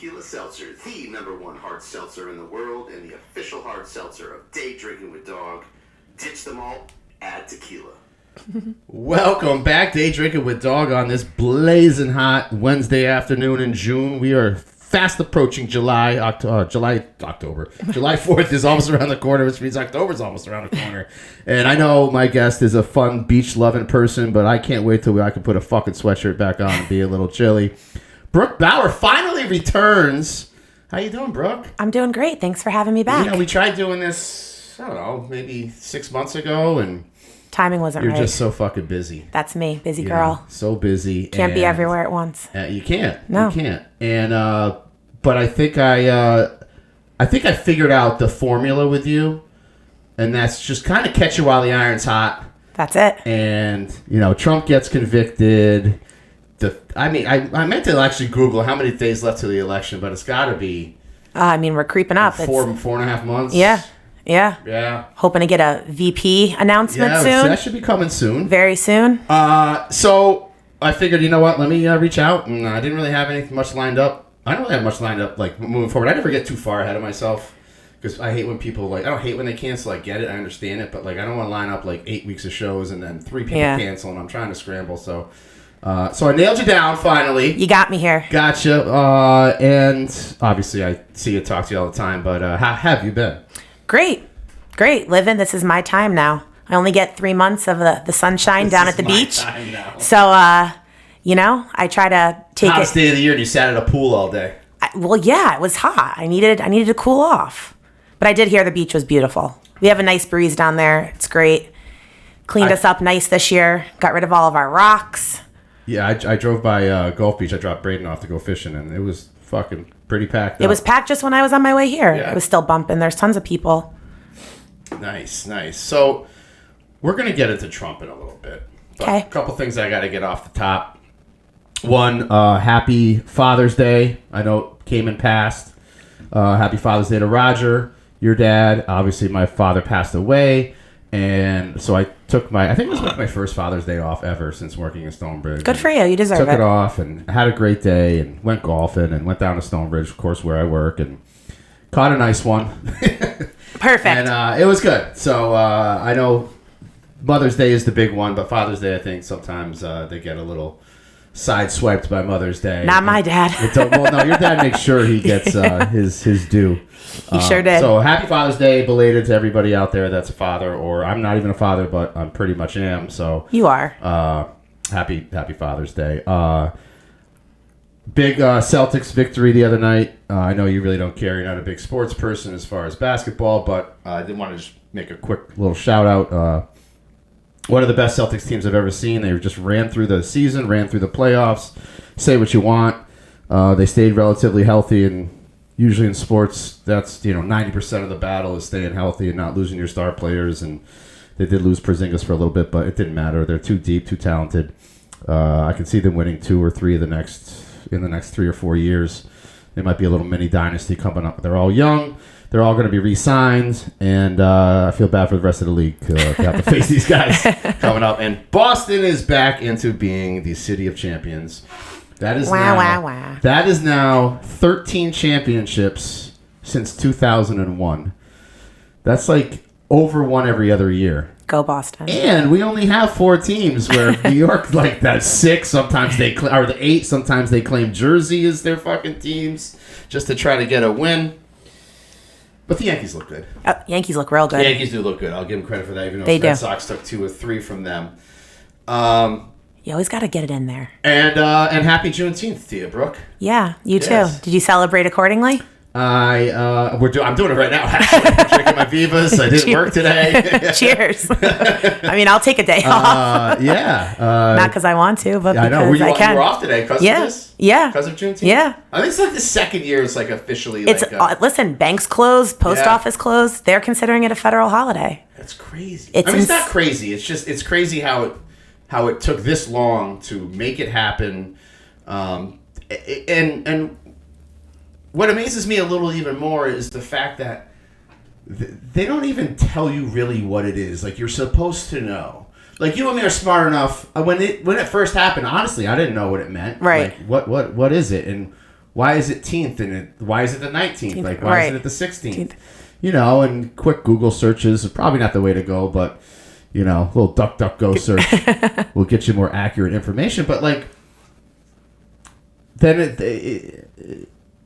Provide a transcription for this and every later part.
Tequila Seltzer, the #1 hard seltzer in the world and the official hard seltzer of Day Drinking with Dog. Ditch them all, add tequila. Welcome back, Day Drinking with Dog, on this blazing hot Wednesday afternoon in June. We are fast approaching July 4th is almost around the corner, which means October's almost around the corner. And I know my guest is a fun, beach-loving person, but I can't wait till I can put a fucking sweatshirt back on and be a little chilly. Brooke Bauer finally returns. How you doing, Brooke? I'm doing great. Thanks for having me back. You know, we tried doing this, I don't know, maybe 6 months ago, and timing wasn't you're right. just so fucking busy. That's me, busy girl. So busy. Can't be everywhere at once. You can't. No. You can't. And but I think I figured out the formula with you, and that's just kind of catch you while the iron's hot. That's it. And Trump gets convicted. I meant to actually Google how many days left to the election, but it's got to be. We're creeping up. Four and a half months. Yeah. Hoping to get a VP announcement soon. That should be coming soon. Very soon. So I figured, you know what? Let me reach out, and I didn't really have anything much lined up. I don't really have much lined up, like, moving forward. I never get too far ahead of myself, because I hate when people, I don't hate when they cancel. I get it. I understand it. But, I don't want to line up, 8 weeks of shows and then 3 people cancel, and I'm trying to scramble. So I nailed you down, finally. You got me here. Gotcha. And obviously I see you, talk to you all the time, but how have you been? Great. Living. This is my time now. I only get 3 months of the sunshine down at the beach. Time now. So, I try to take Hottest day of the year, and you sat at a pool all day. It was hot. I needed to cool off. But I did hear the beach was beautiful. We have a nice breeze down there. It's great. Cleaned us up nice this year. Got rid of all of our rocks. Yeah, I drove by Gulf Beach. I dropped Braden off to go fishing, and it was fucking pretty packed up. It was packed just when I was on my way here. Yeah. It was still bumping. There's tons of people. Nice. So we're going to get into Trump in a little bit. Okay. A couple things I got to get off the top. One, happy Father's Day. I know it came and passed. Happy Father's Day to Roger, your dad. Obviously, my father passed away. And so I took I think it was my first Father's Day off ever since working in Stonebridge. Good for you. You deserve it. Took it off and had a great day and went golfing and went down to Stonebridge, of course, where I work, and caught a nice one. Perfect. And it was good. So I know Mother's Day is the big one, but Father's Day, I think sometimes they get a little sideswiped by Mother's Day. Not my dad. No, your dad makes sure he gets his due. He sure did. So happy Father's Day, belated to everybody out there that's a father, or I'm not even a father, but I pretty much am. So you are. Happy Father's Day. Big Celtics victory the other night. I know you really don't care. You're not a big sports person as far as basketball, but I did want to just make a quick little shout out. One of the best Celtics teams I've ever seen. They just ran through the season, ran through the playoffs. Say what you want. They stayed relatively healthy, and usually in sports, that's 90% of the battle is staying healthy and not losing your star players. And they did lose Porzingis for a little bit, but it didn't matter. They're too deep, too talented. I can see them winning 2 or 3 in the next 3 or 4 years. They might be a little mini dynasty coming up. They're all young. They're all going to be re-signed, and I feel bad for the rest of the league to have to face these guys coming up. And Boston is back into being the city of champions. That is wow. That is now 13 championships since 2001. That's like over one every other year. Go Boston. And we only have 4 teams, where New York, that's 6. Sometimes or the 8. Sometimes they claim Jersey as their fucking teams just to try to get a win. But the Yankees look good. Yankees look real good. The Yankees do look good. I'll give them credit for that, even though the Red Sox took 2 or 3 from them. You always got to get it in there. And happy Juneteenth to you, Brooke. Yeah, you Yes. too. Did you celebrate accordingly? I'm doing it right now, actually. I'm drinking my Vivas. I didn't work today. Cheers. I'll take a day off. Yeah. Not because I want to, but because I can. You were off today because of this? Yeah. Because of Juneteenth? Yeah. I think it's like the second year it's officially listen, banks closed, post office closed. They're considering it a federal holiday. That's crazy. It's not crazy. It's crazy how it took this long to make it happen. And what amazes me a little even more is the fact that they don't even tell you really what it is. You're supposed to know. You and me are smart enough. When it first happened, honestly, I didn't know what it meant. Right. What is it? And why is it 10th and why is it the 19th? Like, why isn't it the 16th? 16th. You know, and quick Google searches is probably not the way to go, but, you know, a little DuckDuckGo search will get you more accurate information. But, like, then,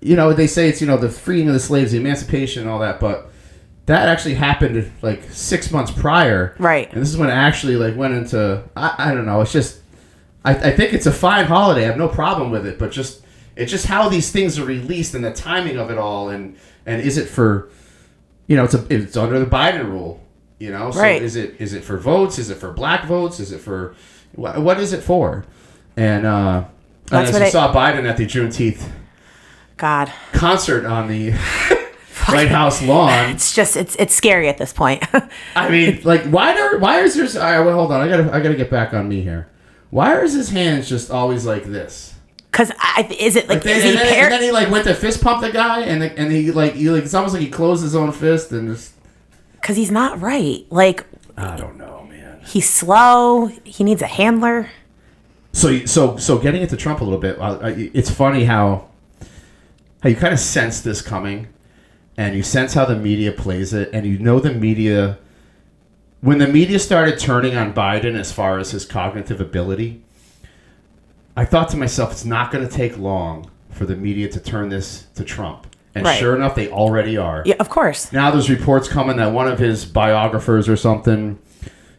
you know, they say it's, you know, the freeing of the slaves, the emancipation and all that, but that actually happened, like, 6 months prior. Right. And this is when it actually, like, went into, I don't know, it's just, I think it's a fine holiday. I have no problem with it, but it's just how these things are released and the timing of it all, and is it for, you know, it's under the Biden rule, you know, so right. is it for votes? Is it for black votes? Is it for what is it for? And as you saw Biden at the Juneteenth concert on the White House lawn. It's just it's scary at this point. I mean, like, why is there? All right, well, hold on. I gotta get back on me here. Why is his hands just always like this? Because is it like, is he and then he like went to fist pump the guy, and he it's almost like he closed his own fist and just. Because he's not right. Like, I don't know, man. He's slow. He needs a handler. So getting into Trump a little bit, it's funny how you kind of sense this coming, and you sense how the media plays it, and you know the media. When the media started turning on Biden as far as his cognitive ability, I thought to myself, it's not going to take long for the media to turn this to Trump. And right. Sure enough, they already are. Yeah, of course. Now there's reports coming that one of his biographers or something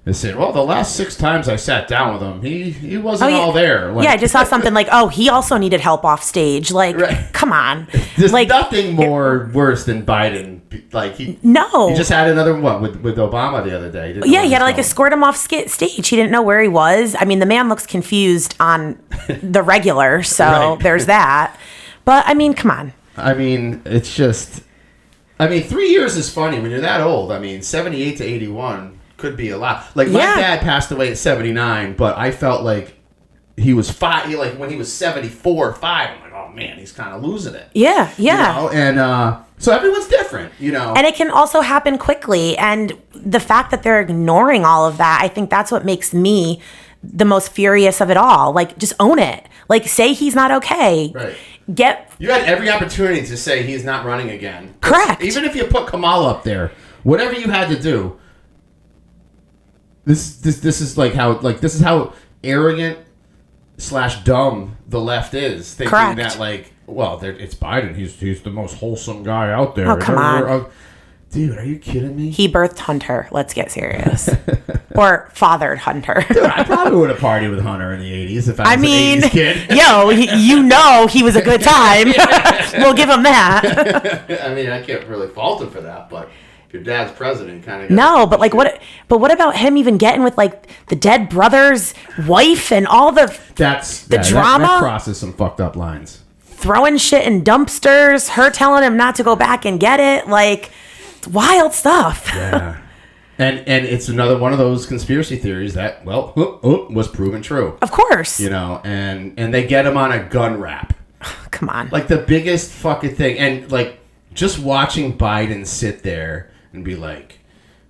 has said, well, the last 6 times I sat down with him, he wasn't all there. Like, yeah, I just saw something like, oh, he also needed help off stage. Like, right. Come on. There's like, nothing more worse than Biden. Like he just had another one with Obama the other day. Yeah, he had to like escort him off stage. He didn't know where he was. I mean, the man looks confused on the regular, so right. There's that. But I mean, come on. I mean, it's just. I mean, 3 years is funny when you're that old. I mean, 78 to 81 could be a lot. Like my dad passed away at 79, but I felt like he was 5. Like when he was 74, 5. I'm like, oh man, he's kind of losing it. Yeah. You know? And so everyone's different, you know. And it can also happen quickly. And the fact that they're ignoring all of that, I think that's what makes me the most furious of it all. Like, just own it. Like, say he's not okay. Right. You had every opportunity to say he's not running again. Correct. Even if you put Kamala up there, whatever you had to do. This is like how this is how arrogant / dumb the left is. Thinking Correct. that like, well, it's Biden. He's the most wholesome guy out there. Oh, come on. Dude, are you kidding me? He birthed Hunter. Let's get serious. Or fathered Hunter. Dude, I probably would have partied with Hunter in the 80s if I was an 80s kid. Yo, you know he was a good time. We'll give him that. I mean, I can't really fault him for that, but if your dad's president, kind of. No, but like what? But what about him even getting with like the dead brother's wife and all the drama? That crosses some fucked up lines. Throwing shit in dumpsters. Her telling him not to go back and get it. Like, it's wild stuff. Yeah. And it's another one of those conspiracy theories that was proven true. Of course. You know, and they get him on a gun rap. Come on. Like the biggest fucking thing, and like just watching Biden sit there and be like,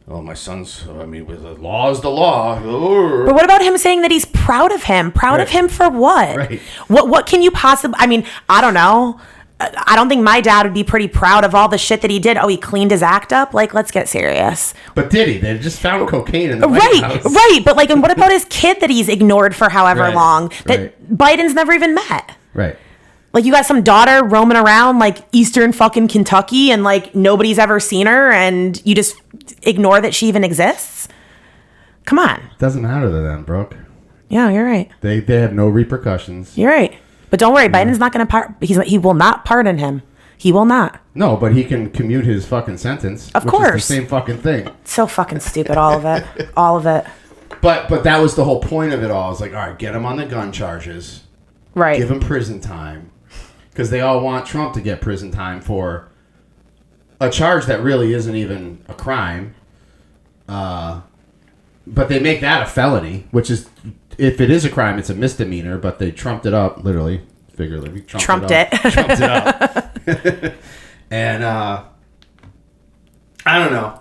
oh, my son's, I mean, the law is the law. But what about him saying that he's proud of him? Proud of him for what? Right. What can you possibly, I mean, I don't know. I don't think my dad would be pretty proud of all the shit that he did. Oh, he cleaned his act up? Like, let's get serious. But did he? They just found cocaine in the White House. Right. But like, and what about his kid that he's ignored for however long that Biden's never even met? Right. Like, you got some daughter roaming around like eastern fucking Kentucky and like nobody's ever seen her and you just ignore that she even exists? Come on. Doesn't matter to them, Brooke. Yeah, you're right. They have no repercussions. You're right. But don't worry, Biden's not going to he will not pardon him. He will not. No, but he can commute his fucking sentence. Of course. Is the same fucking thing. So fucking stupid, all of it. All of it. But that was the whole point of it all. It's like, all right, get him on the gun charges. Right. Give him prison time. Because they all want Trump to get prison time for a charge that really isn't even a crime. But they make that a felony, which is, if it is a crime, it's a misdemeanor, but they trumped it up, literally, figuratively. Trumped it up. And I don't know.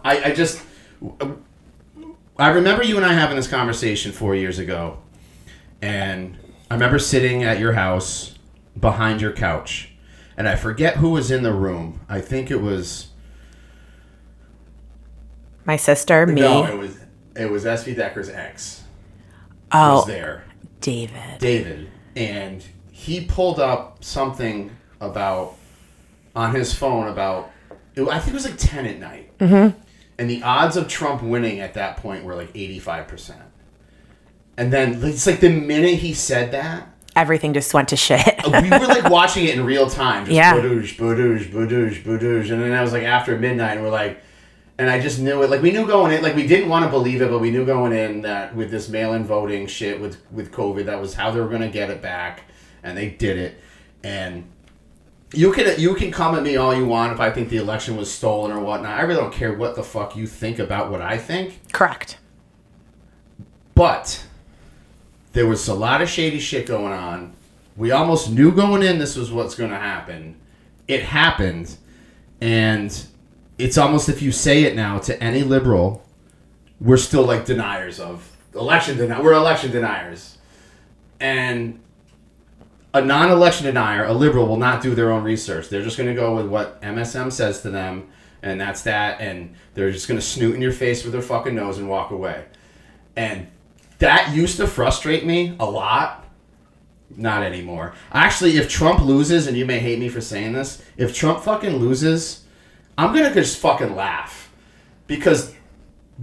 I remember you and I having this conversation 4 years ago, and I remember sitting at your house behind your couch, and I forget who was in the room. I think it was My sister, me. no, it was SV Decker's ex. Oh, Was there. David. And he pulled up something about on his phone about I think it was like 10 at night. Mm-hmm. And the odds of Trump winning at that point were like 85%. And then it's like the minute he said that, Everything just went to shit. we were like watching it in real time. Just Yeah. Badoosh, badoosh, badoosh, badoosh. And then I was like after midnight, and we're like, and I just knew it. Like we knew going in, like we didn't want to believe it, but we knew going in that with this mail-in voting shit with COVID, that was how they were going to get it back. And they did it. And you can come at me all you want if I think the election was stolen or whatnot. I really don't care what the fuck you think about what I think. Correct. But there was a lot of shady shit going on. We almost knew going in this was what's going to happen. It happened. And it's almost if you say it now to any liberal, we're still like deniers of election. We're election deniers. And a non-election denier, a liberal, will not do their own research. They're just going to go with what MSM says to them, and that's that. And they're just going to snoot in your face with their fucking nose and walk away. And that used to frustrate me a lot. Not anymore. Actually, if Trump loses, and you may hate me for saying this, if Trump fucking loses, I'm going to just fucking laugh. Because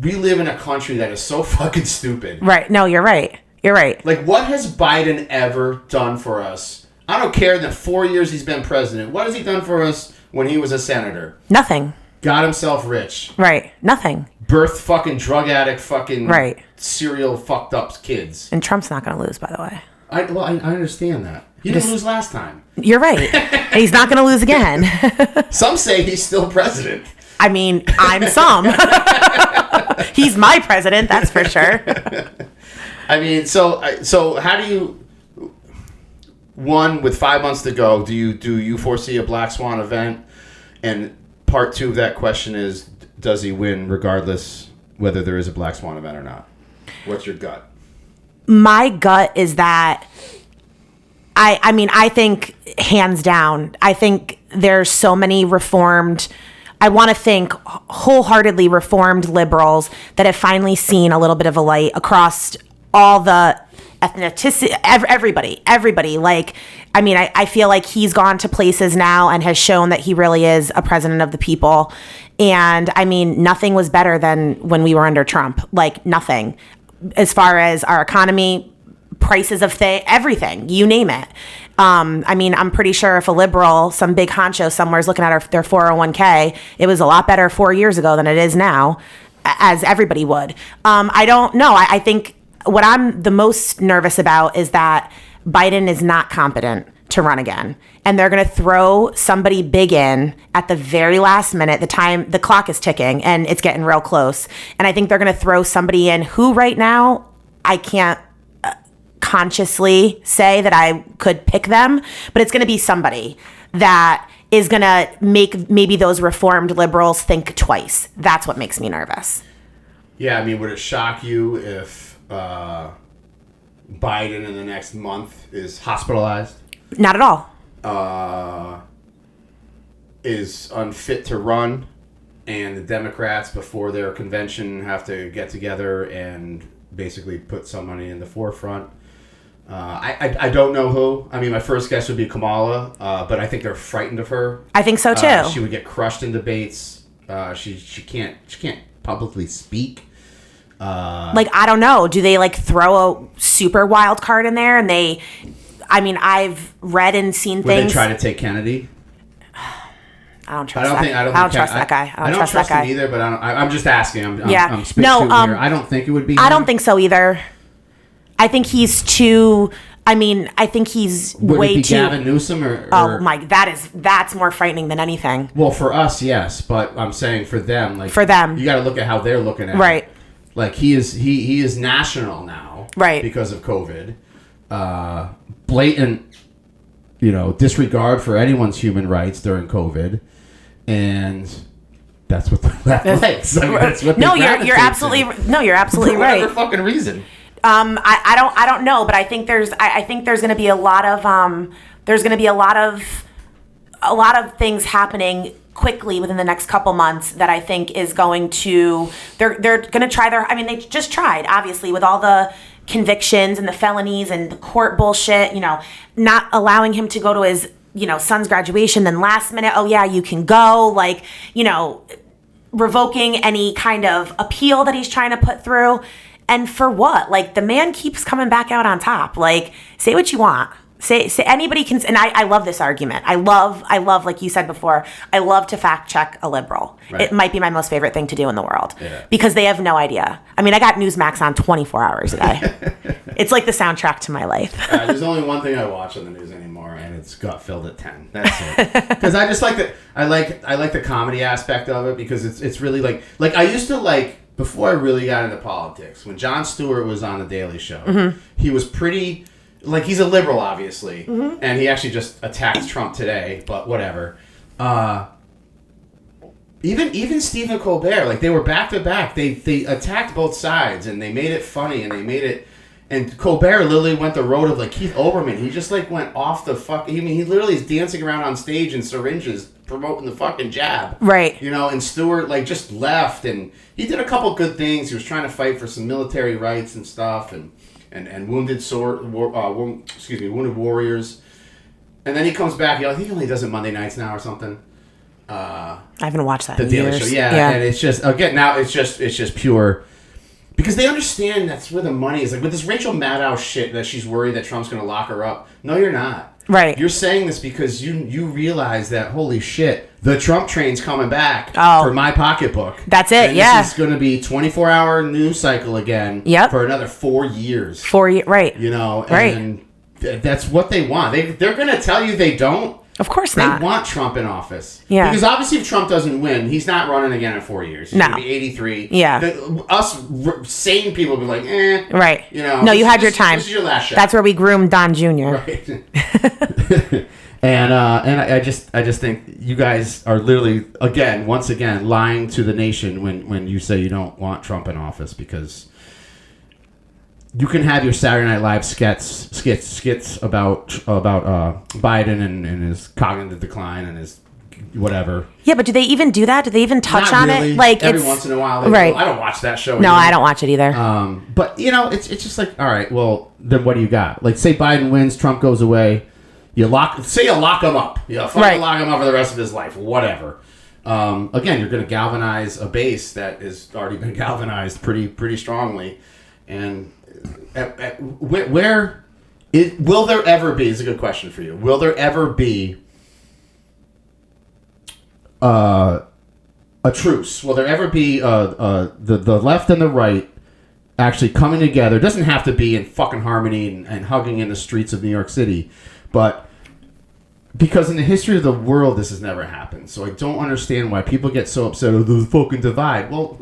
we live in a country that is so fucking stupid. Right. No, you're right. You're right. Like, what has Biden ever done for us? I don't care that 4 years he's been president. What has he done for us when he was a senator? Nothing. Got himself rich. Right. Nothing. Birthed fucking drug addict fucking Right. serial fucked up kids. And Trump's not going to lose, by the way. I understand that. He didn't lose last time. You're right. And he's not going to lose again. Some say he's still president. I mean, I'm some. He's my president, that's for sure. I mean, so how do you, one, with 5 months to go, do you foresee a Black Swan event? And part two of that question is, does he win regardless whether there is a Black Swan event or not? What's your gut? My gut is that I think hands down, I think there's so many reformed, I want to think wholeheartedly reformed liberals that have finally seen a little bit of a light across all the ethnicity, everybody. Like, I mean, I feel like he's gone to places now and has shown that he really is a president of the people. And I mean, nothing was better than when we were under Trump. Like, nothing. As far as our economy, prices of everything, you name it. I mean, I'm pretty sure if a liberal, some big honcho somewhere is looking at their 401k, it was a lot better 4 years ago than it is now, as everybody would. I don't know. I think what I'm the most nervous about is that Biden is not competent to run again. And they're going to throw somebody big in at the very last minute. The clock is ticking and it's getting real close. And I think they're going to throw somebody in who right now I can't consciously say that I could pick them, but it's going to be somebody that is going to make maybe those reformed liberals think twice. That's what makes me nervous. Yeah, I mean, would it shock you if Biden in the next month is hospitalized? Not at all. Is unfit to run, and the Democrats before their convention have to get together and basically put somebody in the forefront. I don't know who. I mean, my first guess would be Kamala, but I think they're frightened of her. I think so too. She would get crushed in debates. She can't publicly speak. Like, I don't know. Do they like throw a super wild card in there? And I've read and seen Would things. they try to take Kennedy? I don't trust that. I don't trust that guy. I don't trust that guy him either. But I'm just asking. I'm spitshooting here. I don't think it would be. I don't think so either. I think he's too. I think he's would way it be too. Gavin Newsom or? Oh my, that's more frightening than anything. Well, for us, yes, but I'm saying for them, like for them, you got to look at how they're looking at right. it. Like he is national now, right? Because of COVID, blatant, disregard for anyone's human rights during COVID, and that's what the left likes. I mean, that's what you're absolutely for right. Whatever fucking reason. I don't know, but I think there's going to be a lot of a lot of things happening quickly within the next couple months that I think is going to, they're going to try they just tried, obviously, with all the convictions and the felonies and the court bullshit, not allowing him to go to his, son's graduation, then last minute, oh yeah, you can go, revoking any kind of appeal that he's trying to put through. And for what? Like, the man keeps coming back out on top. Like, say what you want. Say anybody can, and I love this argument. I love, like you said before, I love to fact check a liberal. Right. It might be my most favorite thing to do in the world because they have no idea. I mean, I got Newsmax on 24 hours a day. It's like the soundtrack to my life. There's only one thing I watch on the news anymore, and it's Gut Filled at 10. That's it. Because I just like I like the comedy aspect of it because it's really like I used to before I really got into politics, when Jon Stewart was on The Daily Show, he was pretty. He's a liberal, obviously, and he actually just attacked Trump today, but whatever. Even Stephen Colbert, they were back to back. They attacked both sides, and they made it funny, and they made it. And Colbert literally went the road of Keith Olbermann. He just went off the fuck. I mean, he literally is dancing around on stage in syringes, promoting the fucking jab. Right. And Stewart just left, and he did a couple good things. He was trying to fight for some military rights and stuff, and wounded wounded warriors. And then he comes back. I think he only does it Monday nights now or something. I haven't watched that. The Daily Show, yeah. And it's just now it's just pure because they understand that's where the money is. With this Rachel Maddow shit that she's worried that Trump's going to lock her up. No, you're not. Right. You're saying this because you realize that holy shit, the Trump train's coming back for my pocketbook. That's it. And this is going to be 24-hour news cycle again. For another 4 years. 4 years, right? Right. And that's what they want. They're going to tell you they don't. Of course not. They want Trump in office. Yeah. Because obviously if Trump doesn't win, he's not running again in 4 years. He's going to be 83. Yeah. Sane people will be like, eh. Right. No, you had your time. This is your last shot. That's where we groomed Don Jr. Right. and I just think you guys are literally, once again, lying to the nation when you say you don't want Trump in office because you can have your Saturday Night Live skits about Biden and his cognitive decline and his whatever. Yeah, but do they even do that? Do they even touch Not on really. it? Every once in a while, right? I don't watch that show. No, I don't watch it either. But it's just all right. Well, then what do you got? Say Biden wins, Trump goes away. You lock him up. You fucking lock him up for the rest of his life. Whatever. Again, you're going to galvanize a base that has already been galvanized pretty strongly, and. Will there ever be? Is a good question for you. Will there ever be a truce? Will there ever be the left and the right actually coming together? It doesn't have to be in fucking harmony and hugging in the streets of New York City, but because in the history of the world this has never happened. So I don't understand why people get so upset over the fucking divide. Well.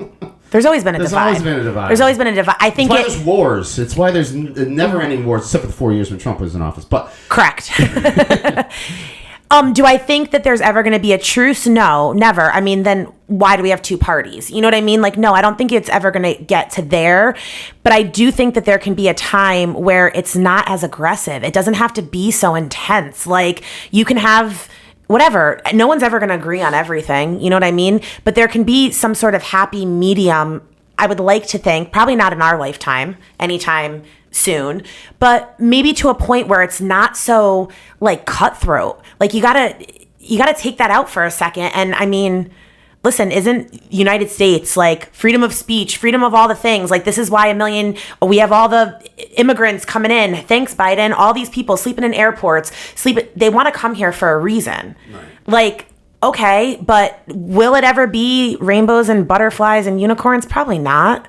There's always been a divide. There's always been a divide. I think it's why there's wars. It's why there's never-ending wars, except for the 4 years when Trump was in office. But correct. Do I think that there's ever going to be a truce? No, never. I mean, then why do we have two parties? You know what I mean? No, I don't think it's ever going to get to there. But I do think that there can be a time where it's not as aggressive. It doesn't have to be so intense. You can have whatever. No one's ever going to agree on everything. You know what I mean? But there can be some sort of happy medium, I would like to think, probably not in our lifetime, anytime soon, but maybe to a point where it's not so cutthroat. You gotta take that out for a second. And I mean, listen, isn't United States freedom of speech, freedom of all the things? We have all the immigrants coming in. Thanks, Biden. All these people sleeping in airports, they want to come here for a reason. Right. Okay, but will it ever be rainbows and butterflies and unicorns? Probably not.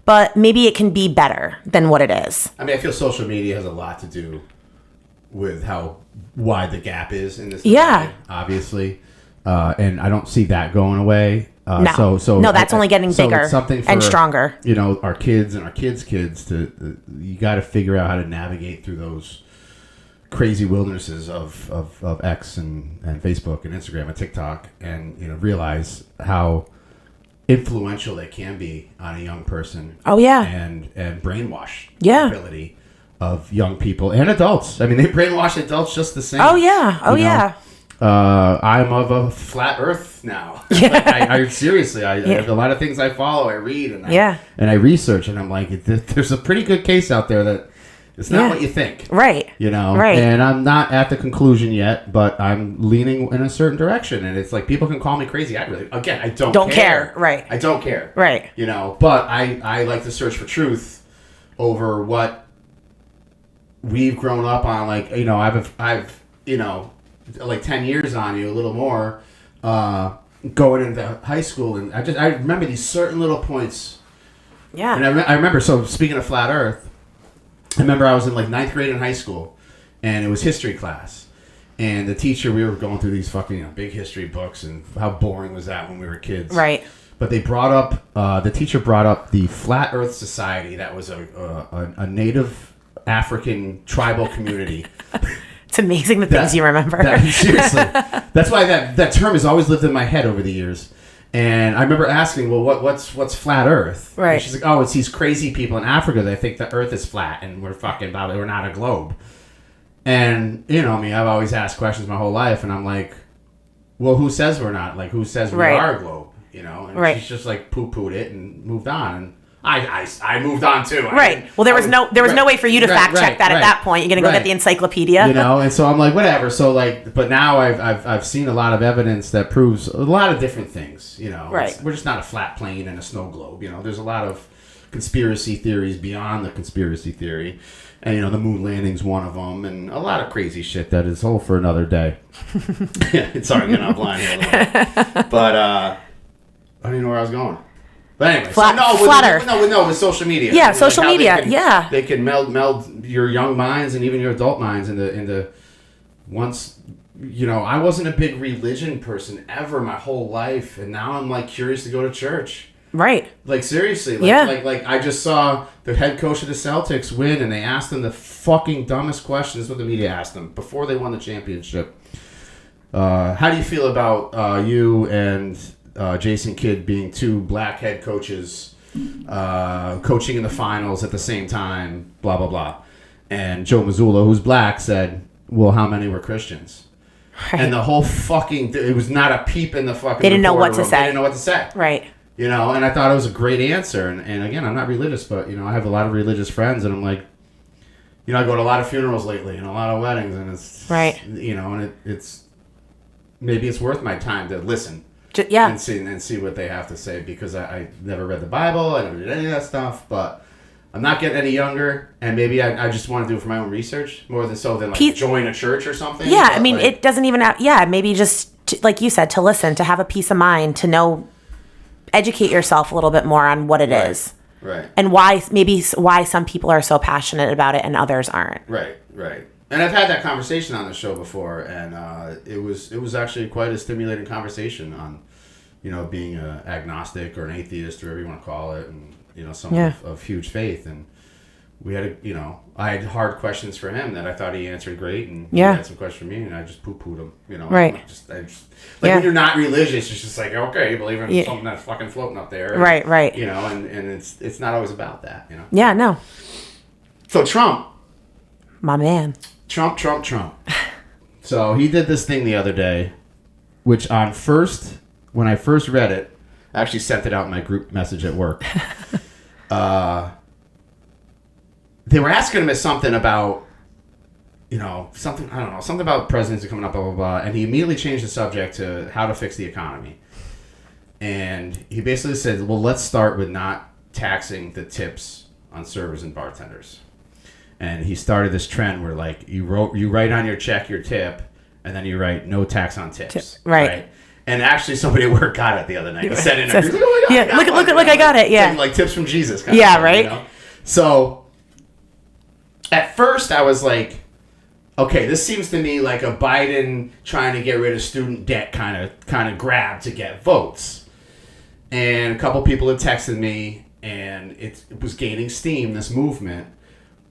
But maybe it can be better than what it is. I mean, I feel social media has a lot to do with how wide the gap is in this divide, obviously. And I don't see that going away. No, that's only getting bigger and stronger. Our kids and our kids' kids. You got to figure out how to navigate through those crazy wildernesses of X and Facebook and Instagram and TikTok, and realize how influential they can be on a young person. Oh yeah, and brainwash ability. of young people and adults. I mean, they brainwash adults just the same. Oh yeah. Oh you know? yeah. I'm of a flat Earth now. Like, I seriously, I have a lot of things I follow, I read, and I research, and I'm like, there's a pretty good case out there that it's not what you think, right? You know, right? And I'm not at the conclusion yet, but I'm leaning in a certain direction, and it's like people can call me crazy. I don't care, right? I don't care, right? You know, but I like to search for truth over what we've grown up on. Like, you know, I've you know, like 10 years on you, a little more, going into high school, and I remember these certain little points. Yeah. And I remember, so speaking of flat Earth, I remember I was in like 9th grade in high school, and it was history class, and the teacher, we were going through these fucking big history books, and how boring was that when we were kids, right? But they brought up, the teacher brought up the Flat Earth Society. That was a native African tribal community. It's amazing the things you remember. Seriously. That's why that term has always lived in my head over the years. And I remember asking, well, what's flat Earth? Right. And she's like, oh, it's these crazy people in Africa that think the Earth is flat and we're not a globe. And, you know, I mean, I've always asked questions my whole life, and I'm like, well, who says we're not? Like, who says we are a globe? You know? And she's just like poo-pooed it and moved on. And I moved on too. Right. Well, there was no way for you to fact check that at that point. You're gonna go get the encyclopedia. You know, and so I'm like, whatever. So like, but now I've seen a lot of evidence that proves a lot of different things. You know, right? We're just not a flat plane and a snow globe. You know, there's a lot of conspiracy theories beyond the conspiracy theory, and you know, the moon landing's one of them, and a lot of crazy shit that is all for another day. Sorry, getting offline here a little. But I don't even know where I was going. But anyway, with social media. Yeah, social media. They can meld your young minds and even your adult minds into once. You know, I wasn't a big religion person ever my whole life, and now I'm like curious to go to church. Right. Like seriously. Like I just saw the head coach of the Celtics win, and they asked him the fucking dumbest questions. What the media asked him before they won the championship. How do you feel about you and Jason Kidd being two black head coaches coaching in the finals at the same time, blah, blah, blah. And Joe Mazzulla, who's black, said, well, how many were Christians? Right. And the whole fucking, it was not a peep in the fucking They didn't know what to say. They didn't know what to say. Right. You know, and I thought it was a great answer. And again, I'm not religious, but, you know, I have a lot of religious friends, and I'm like, you know, I go to a lot of funerals lately and a lot of weddings, and it's, right. You know, and it's, maybe it's worth my time to listen. Yeah. And see what they have to say, because I never read the Bible, I never did any of that stuff, but I'm not getting any younger, and maybe I just want to do it for my own research more than like join a church or something. Yeah, but I mean, it doesn't even maybe just like you said, to listen, to have a peace of mind, to know, educate yourself a little bit more on what it is. Right. And why some people are so passionate about it and others aren't. Right. And I've had that conversation on the show before, and it was actually quite a stimulating conversation on, you know, being an agnostic or an atheist or whatever you want to call it, and you know, someone of huge faith. And we had I had hard questions for him that I thought he answered great, and he had some questions for me, and I just poo-pooed him. You know, right? I just when you're not religious, it's just like, okay, you believe in something that's fucking floating up there, and, right? You know, and it's not always about that, you know. Yeah, no. So Trump, my man. Trump. So he did this thing the other day, which when I first read it, I actually sent it out in my group message at work. They were asking him something about, you know, something about presidency coming up, blah, blah, blah. And he immediately changed the subject to how to fix the economy. And he basically said, well, let's start with not taxing the tips on servers and bartenders. And he started this trend where, like, you write on your check your tip, and then you write no tax on tips. Right? And actually, somebody at work got it the other night. He said, "Oh my God, look, I got it." Yeah, like tips from Jesus. Yeah, right. You know? So at first, I was like, "Okay, this seems to me like a Biden trying to get rid of student debt kind of grab to get votes." And a couple people had texted me, and it was gaining steam, this movement.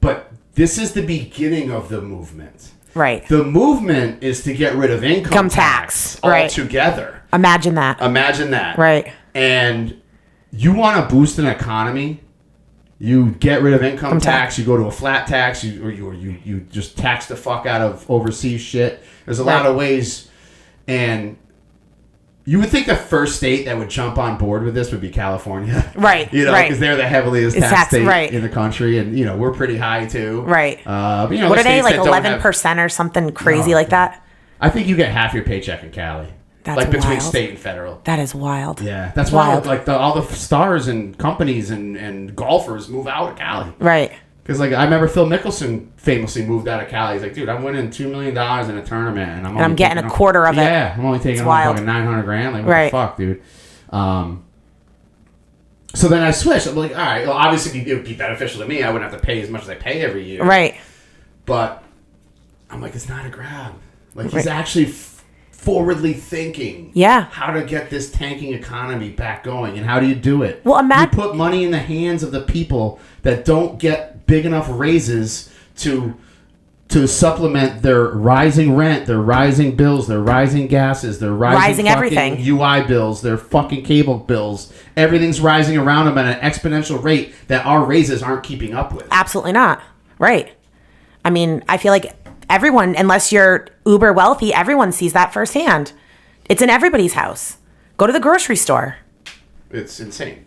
But this is the beginning of the movement. Right. The movement is to get rid of income tax altogether. Imagine that. Right. Right. And you want to boost an economy, You get rid of income tax. You go to a flat tax. You just tax the fuck out of overseas shit. There's a lot of ways, and you would think the first state that would jump on board with this would be California, right? Because they're the heaviest taxed state in the country, and we're pretty high too, right? But, what are they, like 11% or something crazy like that? I think you get half your paycheck in Cali. That's like between wild. state and federal. That is wild. Yeah, that's wild. Why all the stars and companies and golfers move out of Cali. Right. Because I remember Phil Mickelson famously moved out of Cali. He's like, dude, I'm winning $2 million in a tournament, and I'm getting a quarter of it. Yeah, I'm only taking home fucking $900,000. Like, what the fuck, dude? So then I switched. I'm like, all right. Well, obviously it would be beneficial to me. I wouldn't have to pay as much as I pay every year. Right. But I'm like, it's not a grab. Like he's actually forwardly thinking how to get this tanking economy back going, and how do you do it? Well, you put money in the hands of the people that don't get big enough raises to supplement their rising rent, their rising bills, their rising gases, their rising everything, UI bills, their fucking cable bills. Everything's rising around them at an exponential rate that our raises aren't keeping up with. Absolutely not. Right. I mean, I feel like everyone, unless you're uber wealthy, everyone sees that firsthand. It's in everybody's house. Go to the grocery store. It's insane.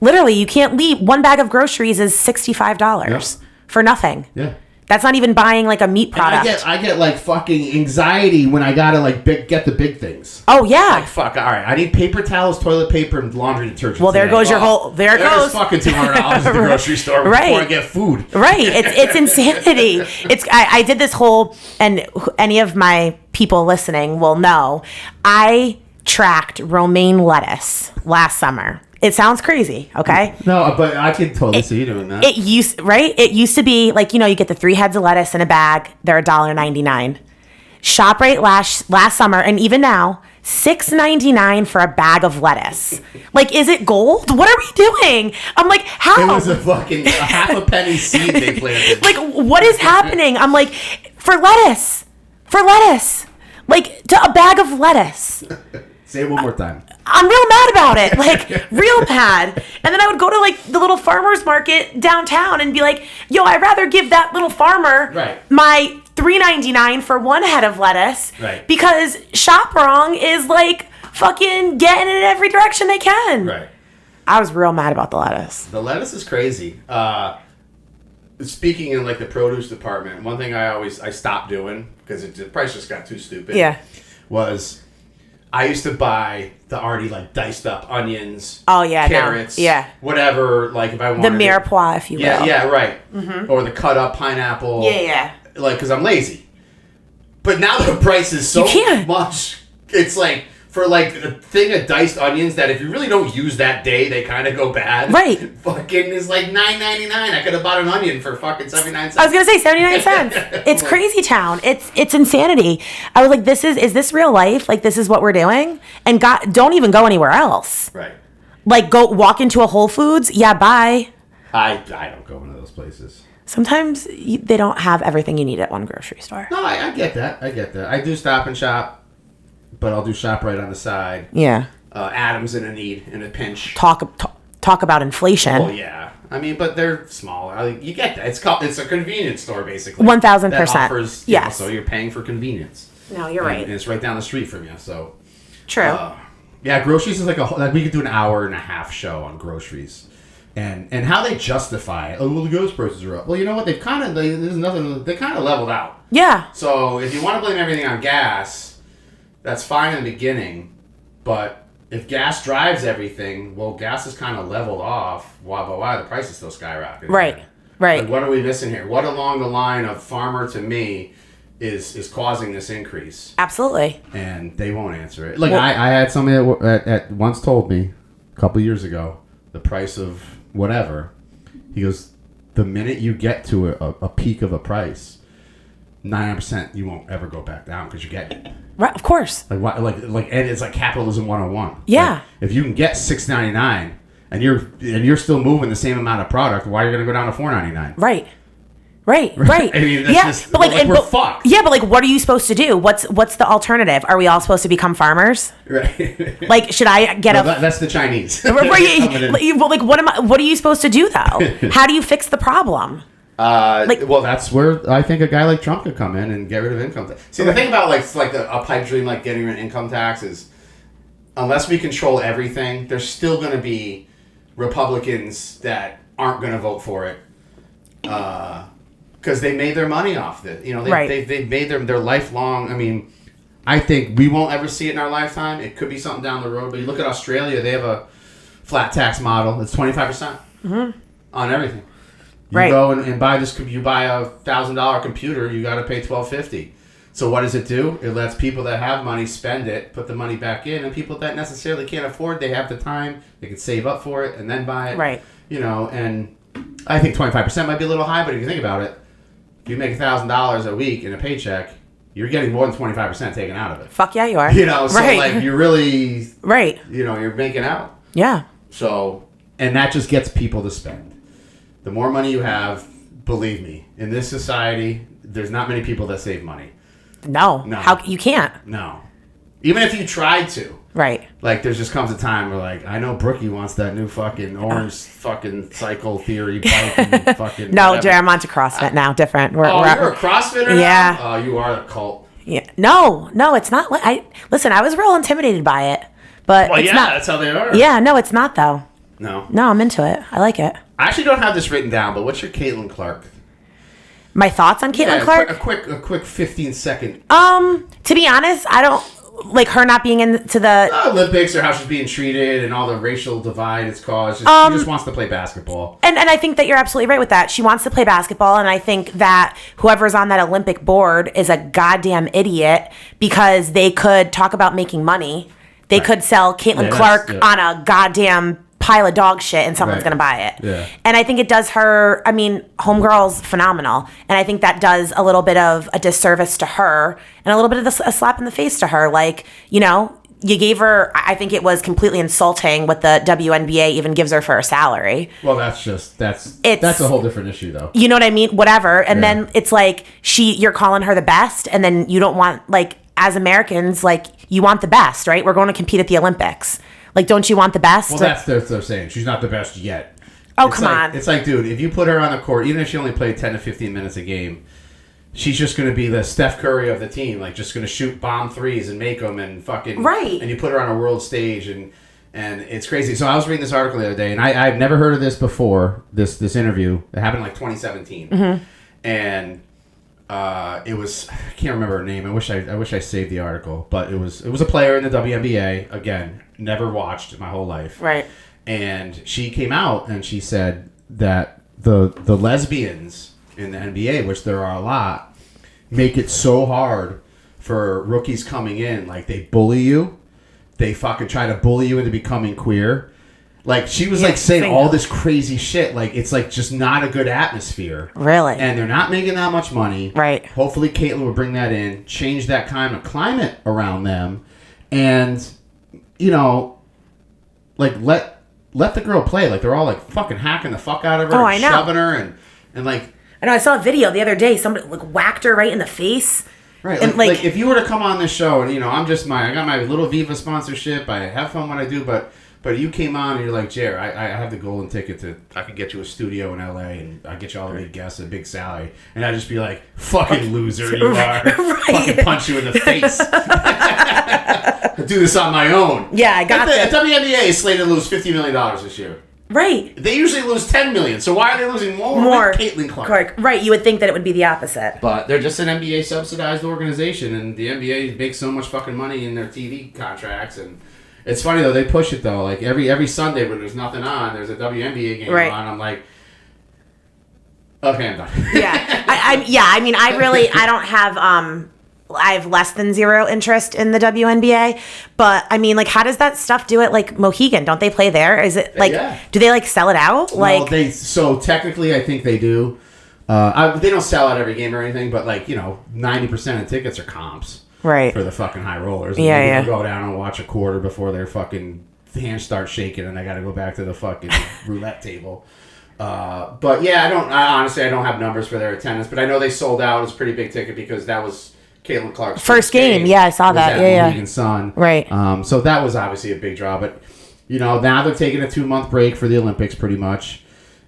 Literally, you can't leave. One bag of groceries is $65 for nothing. Yeah. That's not even buying like a meat product. I get like fucking anxiety when I gotta like get the big things. Oh yeah. Like fuck. All right, I need paper towels, toilet paper, and laundry detergent. Well, there goes your whole. There's fucking $200 at the grocery store before I get food. Right. It's insanity. I did this whole, and any of my people listening will know, I tracked romaine lettuce last summer. It sounds crazy, okay? No, but I can totally see you doing that. It used to be like, you get the 3 heads of lettuce in a bag. They're $1.99. ShopRite last summer, and even now, $6.99 for a bag of lettuce. Like, is it gold? What are we doing? I'm like, how? It was a half a penny seed they planted. Like, what is happening? I'm like, for lettuce, like, to a bag of lettuce. Say it one more time. I'm real mad about it, like real mad. And then I would go to like the little farmer's market downtown and be like, yo, I'd rather give that little farmer my $3.99 for 1 head of lettuce, because Shop Wrong is like fucking getting it in every direction they can. Right. I was real mad about the lettuce. The lettuce is crazy. Speaking in like the produce department, one thing I stopped doing because the price just got too stupid. Yeah. Was I used to buy the already like diced up onions, carrots, whatever. Like if I wanted the mirepoix, if you will. Yeah, right. Mm-hmm. Or the cut up pineapple. Yeah. Like because I'm lazy. But now the price is so much. It's like for like a thing of diced onions that if you really don't use that day, they kind of go bad. Right. Fucking is like $9.99. I could have bought an onion for fucking 79 cents. I was gonna say 79 cents. It's crazy town. It's insanity. I was like, is this real life? Like, this is what we're doing? And God, don't even go anywhere else. Right. Like, go walk into a Whole Foods. Yeah, bye. I don't go into those places. Sometimes they don't have everything you need at one grocery store. No, I get that. I do Stop and Shop. But I'll do ShopRite on the side. Yeah. Adam's in a pinch. Talk about inflation. Oh yeah. I mean, but they're smaller. You get that. It's a convenience store basically. 1,000%. That offers, yes. So you're paying for convenience. No, you're right. And it's right down the street from you. So. True. Yeah, groceries is like we could do an hour and a half show on groceries, and how they justify it. Oh, well, the gas prices are up. Well, you know what? They kind of leveled out. Yeah. So if you want to blame everything on gas. That's fine in the beginning, but if gas drives everything, well, gas is kind of leveled off. Why the price is still skyrocketing? Right. Like, what are we missing here? What along the line of farmer to me is causing this increase? Absolutely. And they won't answer it. Like, I had somebody that once told me a couple years ago the price of whatever. He goes, the minute you get to a peak of a price, 99% you won't ever go back down because you're getting it. Right, of course. And it's like capitalism 101. Yeah. Like, if you can get $6.99 and you're still moving the same amount of product, why are you going to go down to $4.99? Right. Right. I mean, that's just, but we're fucked. Yeah, but like, what are you supposed to do? What's the alternative? Are we all supposed to become farmers? Right. Like, should I get That's the Chinese. Well, like, what are you supposed to do though? How do you fix the problem? Well, that's where I think a guy like Trump could come in and get rid of income tax. See, the thing about a pipe dream like getting rid of income tax is, unless we control everything, there's still going to be Republicans that aren't going to vote for it. Because they made their money off it. You know, they made their lifelong. I mean, I think we won't ever see it in our lifetime. It could be something down the road. But you look at Australia; they have a flat tax model. It's 25% on everything. You go and buy this. You buy a $1,000 computer, you got to pay $1,250. So what does it do? It lets people that have money spend it, put the money back in, and people that necessarily can't afford, they have the time, they can save up for it and then buy it. Right. You know, and I think 25% might be a little high, but if you think about it, if you make $1,000 a week in a paycheck, you're getting more than 25% taken out of it. Fuck yeah, you are. You know, so like you're really You know, you're making out. Yeah. So, and that just gets people to spend. The more money you have, believe me, in this society, there's not many people that save money. No. How you can't. No. Even if you tried to. Right. Like, there just comes a time where, like, I know Brookie wants that new fucking orange fucking cycle theory bike and fucking No, Jerry, I'm on to CrossFit now. Different. You're a CrossFitter yeah. now? Oh, you are a cult. Yeah. No, it's not. Listen, I was real intimidated by it, but it's not. That's how they are. Yeah, no, it's not though. No, I'm into it. I like it. I actually don't have this written down, but what's your Caitlin Clark? My thoughts on Caitlin Clark? A quick 15-second. To be honest, I don't like her not being into the Olympics or how she's being treated and all the racial divide it's caused. She just wants to play basketball. And I think that you're absolutely right with that. She wants to play basketball, and I think that whoever's on that Olympic board is a goddamn idiot because they could talk about making money. They could sell Caitlin Clark on a goddamn pile of dog shit and someone's going to buy it. Yeah. And I think it does her, I mean, homegirl's phenomenal. And I think that does a little bit of a disservice to her and a little bit of a slap in the face to her. Like, you know, you gave her, I think it was completely insulting what the WNBA even gives her for her salary. Well, that's a whole different issue though. You know what I mean? Whatever. And then it's like, you're calling her the best and then you don't want, like, as Americans, like, you want the best, right? We're going to compete at the Olympics. Like, don't you want the best? Well, that's what they're saying. She's not the best yet. Oh, come on. It's like, dude, if you put her on the court, even if she only played 10 to 15 minutes a game, she's just going to be the Steph Curry of the team. Like, just going to shoot bomb threes and make them and fucking... Right. And you put her on a world stage and it's crazy. So I was reading this article the other day, and I've never heard of this before, this interview. It happened in, like, 2017. Mm-hmm. And... it was, I can't remember her name. I wish I saved the article, but it was a player in the WNBA. Again, never watched my whole life. Right. And she came out and she said that the lesbians in the NBA, which there are a lot, make it so hard for rookies coming in. Like, they bully you. They fucking try to bully you into becoming queer. Like, she was, like, saying all this crazy shit. Like, it's, like, just not a good atmosphere. Really? And they're not making that much money. Right. Hopefully, Caitlin will bring that in, change that kind of climate around them, and, you know, like, let the girl play. Like, they're all, like, fucking hacking the fuck out of her and shoving her and, like... I know, I saw a video the other day. Somebody, like, whacked her right in the face. Right. And, like, if you were to come on this show, and, you know, I got my little Viva sponsorship, I have fun when I do, but you came on and you're like, Jer, I have the golden ticket to, I could get you a studio in LA and I get you all the big guests and a big salary. And I'd just be like, fucking loser you are. Right. Fucking punch you in the face. I do this on my own. Yeah, I got that. The WNBA is slated to lose $50 million this year. Right. They usually lose $10 million. So why are they losing more with Caitlin Clark? Right. You would think that it would be the opposite. But they're just an NBA subsidized organization, and the NBA makes so much fucking money in their TV contracts. And it's funny though, they push it though. Like every Sunday when there's nothing on, there's a WNBA game on. I'm like, okay, I'm done. Yeah. I mean, I don't have I have less than zero interest in the WNBA, but I mean, like, how does that stuff do it? Like Mohegan, don't they play there? Is it like, do they like sell it out? Like, well, so technically, I think they do. They don't sell out every game or anything, but like, you know, 90% of tickets are comps, right? For the fucking high rollers. And yeah. Go down and watch a quarter before their fucking hands start shaking, and I got to go back to the fucking roulette table. But yeah, I honestly don't have numbers for their attendance, but I know they sold out. It was a pretty big ticket because that was Caitlin Clark's first game. Yeah, I saw that. Yeah, Mohegan Sun. Right. So that was obviously a big draw, but now they're taking a 2-month break for the Olympics, pretty much,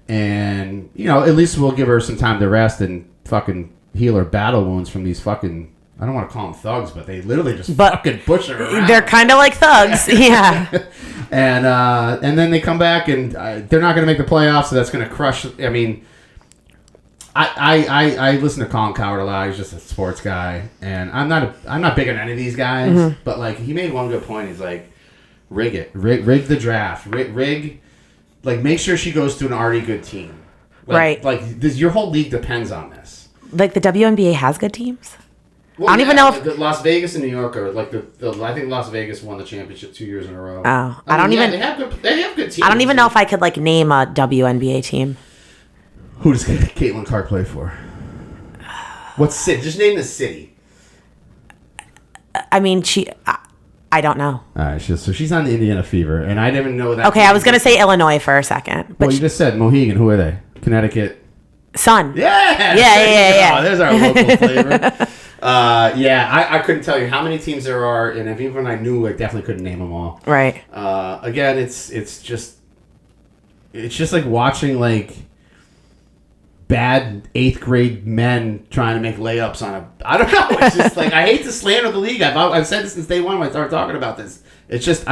and at least we'll give her some time to rest and fucking heal her battle wounds from these fucking. I don't want to call them thugs, but they literally just fucking push her around. They're kind of like thugs. Yeah. And then they come back and they're not going to make the playoffs, so that's going to crush. I mean, I listen to Colin Cowherd a lot. He's just a sports guy, and I'm not big on any of these guys. But like, he made one good point. He's like, rig the draft, rig, like make sure she goes to an already good team. Right. Like your whole league depends on this. Like the WNBA has good teams. Well, I don't even know if Las Vegas and New York are like I think Las Vegas won the championship 2 years in a row. Oh, they have good teams. I don't even know if I could like name a WNBA team. Who does Caitlin Clark play for? What city? Just name the city. I mean, I don't know. All right, so she's on the Indiana Fever, and I didn't know that. Okay, I was gonna say Illinois for a second, but you just said Mohegan. Who are they? Connecticut. Sun. Yeah. Yeah. There's our local flavor. I couldn't tell you how many teams there are, and if even I knew, I definitely couldn't name them all. Right. Again, it's just like watching like bad 8th grade men trying to make layups on I don't know. It's just like, I hate to slander the league. I've said this since day one when I started talking about this. It's just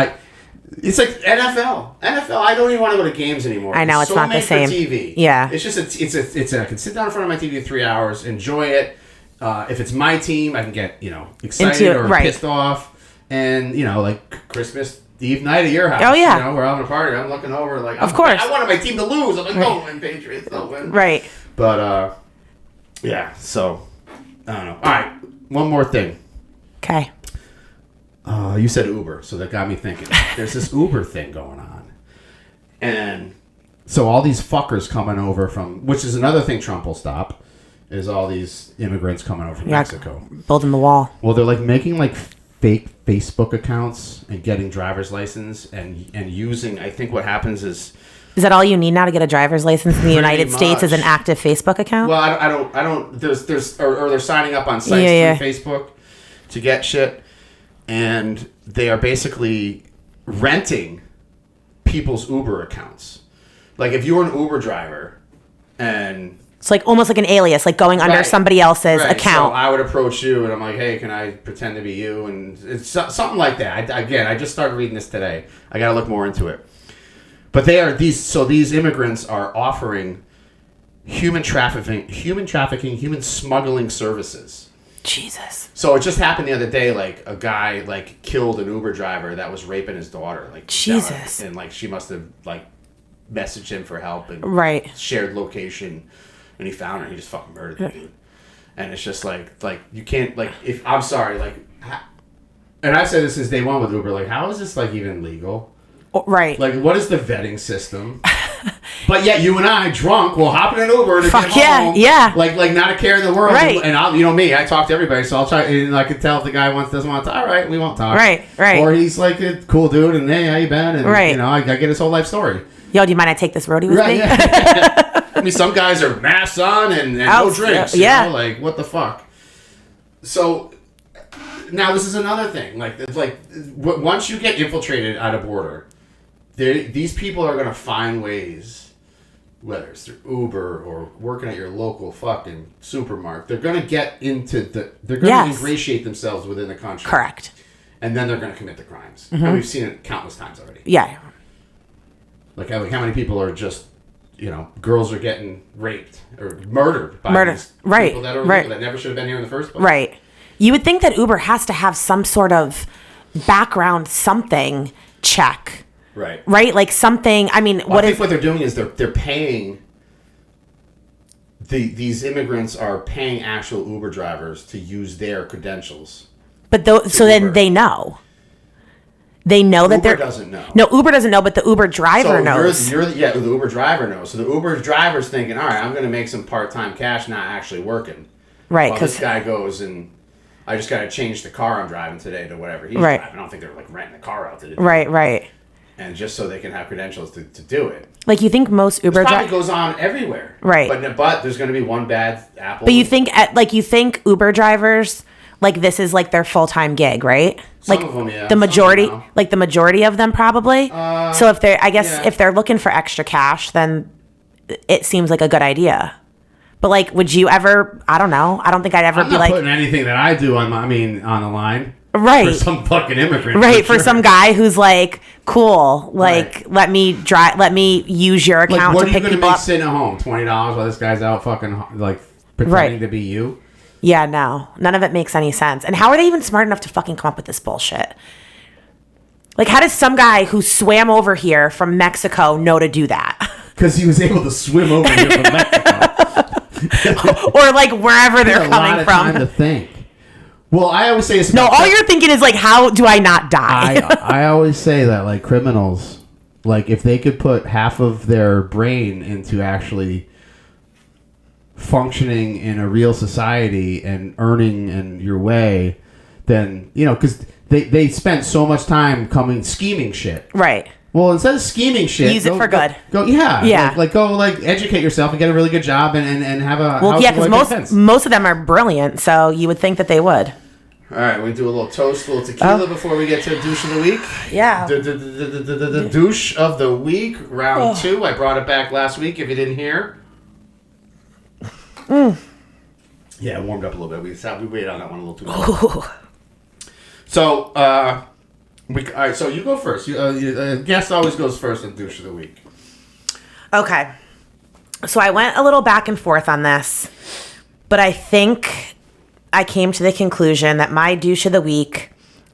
it's like NFL. I don't even want to go to games anymore. I know, it's not the same. For TV. Yeah. It's just I can sit down in front of my TV for 3 hours, enjoy it. If it's my team, I can get excited or pissed off, and like Christmas Eve night at your house. Oh yeah. We're having a party. I'm looking over like, of course, I wanted my team to lose. I'm like, don't win, Patriots, don't win. Right. But yeah. So I don't know. All right, one more thing. Okay. You said Uber, so that got me thinking. There's this Uber thing going on, and so all these fuckers coming over which is another thing Trump will stop, is all these immigrants coming over from Mexico. Building the wall. Well, they're like making like fake Facebook accounts and getting driver's license and using. I think what happens is that all you need now to get a driver's license in the United States is an active Facebook account? Well, I don't. There's or they're signing up on sites through Facebook to get shit. And they are basically renting people's Uber accounts. Like if you're an Uber driver and... It's like almost like an alias, like going under somebody else's account. So I would approach you and I'm like, hey, can I pretend to be you? And it's something like that. I just started reading this today. I got to look more into it. But these immigrants are offering human trafficking, human smuggling services. Jesus. So it just happened the other day, like a guy like killed an Uber driver that was raping his daughter. Like Jesus. And like she must have like messaged him for help and shared location, and he found her. He just fucking murdered the dude. And it's just like you can't if I'm sorry and I've said this since day one with Uber, like how is this like even legal? Right. Like what is the vetting system? But yet you and I, drunk, will hop in an Uber to Fuck get home. Yeah. Like not a care in the world. Right. And I'll, me, I talk to everybody, so I'll try, and I can tell if the guy doesn't want to talk. All right, we won't talk. Right. Or he's like a cool dude, and hey, how you been? And I get his whole life story. Yo, do you mind I take this roadie with me? Yeah. I mean, some guys are masks on and no drinks. Yeah. Like what the fuck. So now this is another thing. Like once you get infiltrated at a border, these people are gonna find ways. Whether it's through Uber or working at your local fucking supermarket, they're going to get into they're going to ingratiate themselves within the country. Correct. And then they're going to commit the crimes. Mm-hmm. And we've seen it countless times already. Yeah. Like how many people are just, girls are getting raped or murdered by these people that never should have been here in the first place. Right. You would think that Uber has to have some sort of background something check. Right. Right? Like something, I mean, I think what they're doing is they're paying, these immigrants are paying actual Uber drivers to use their credentials. But then they know. They know that Uber doesn't know. No, Uber doesn't know, but the Uber driver knows. The Uber driver knows. So the Uber driver's thinking, all right, I'm going to make some part-time cash not actually working. Right. While this guy goes and... I just got to change the car I'm driving today to whatever he's driving. I don't think they're like renting a car out to do. Right. and just so they can have credentials to do it. Like, you think most Uber It probably drivers... goes on everywhere. Right. But there's going to be one bad apple. But you think Uber drivers, like, this is like their full-time gig, right? Some Like of them, yeah. the majority, Some of them, like the majority of them probably. So if they're, I guess yeah. if they're looking for extra cash, then it seems like a good idea. But like, would you ever? I don't know. I don't think I'd ever I'm be not like putting anything that I do on the line. Right. For some fucking immigrant. Right, for sure. some guy who's like, cool, like, Right. let me use your Like, account what to are you pick going to people make up. sitting at home? $20 while this guy's out fucking, like, pretending Right. to be you? Yeah, no. None of it makes any sense. And how are they even smart enough to fucking come up with this bullshit? Like, how does some guy who swam over here from Mexico know to do that? Because he was able to swim over here from Mexico. Or, like, wherever they're a lot coming of time to from. think. Well, I always say it's No, about all you're thinking is, like, how do I not die? I always say that, like, criminals, like, if they could put half of their brain into actually functioning in a real society and earning in your way, then, you know, because they spend so much time scheming shit. Right. Well, instead of scheming shit, Use it for good. Go, yeah, Yeah. Go educate yourself and get a really good job and have a Well, house yeah, of because life defense. most of them are brilliant, so you would think that they would. All right, we do a little toast, a little tequila before we get to douche of the week. Yeah. The douche of the week, round 2. I brought it back last week. If you didn't hear. Yeah, it warmed up a little bit. We waited on that one a little too long. So, all right. So you go first. Guest always goes first in douche of the week. Okay. So I went a little back and forth on this, but I think I came to the conclusion that my douche of the week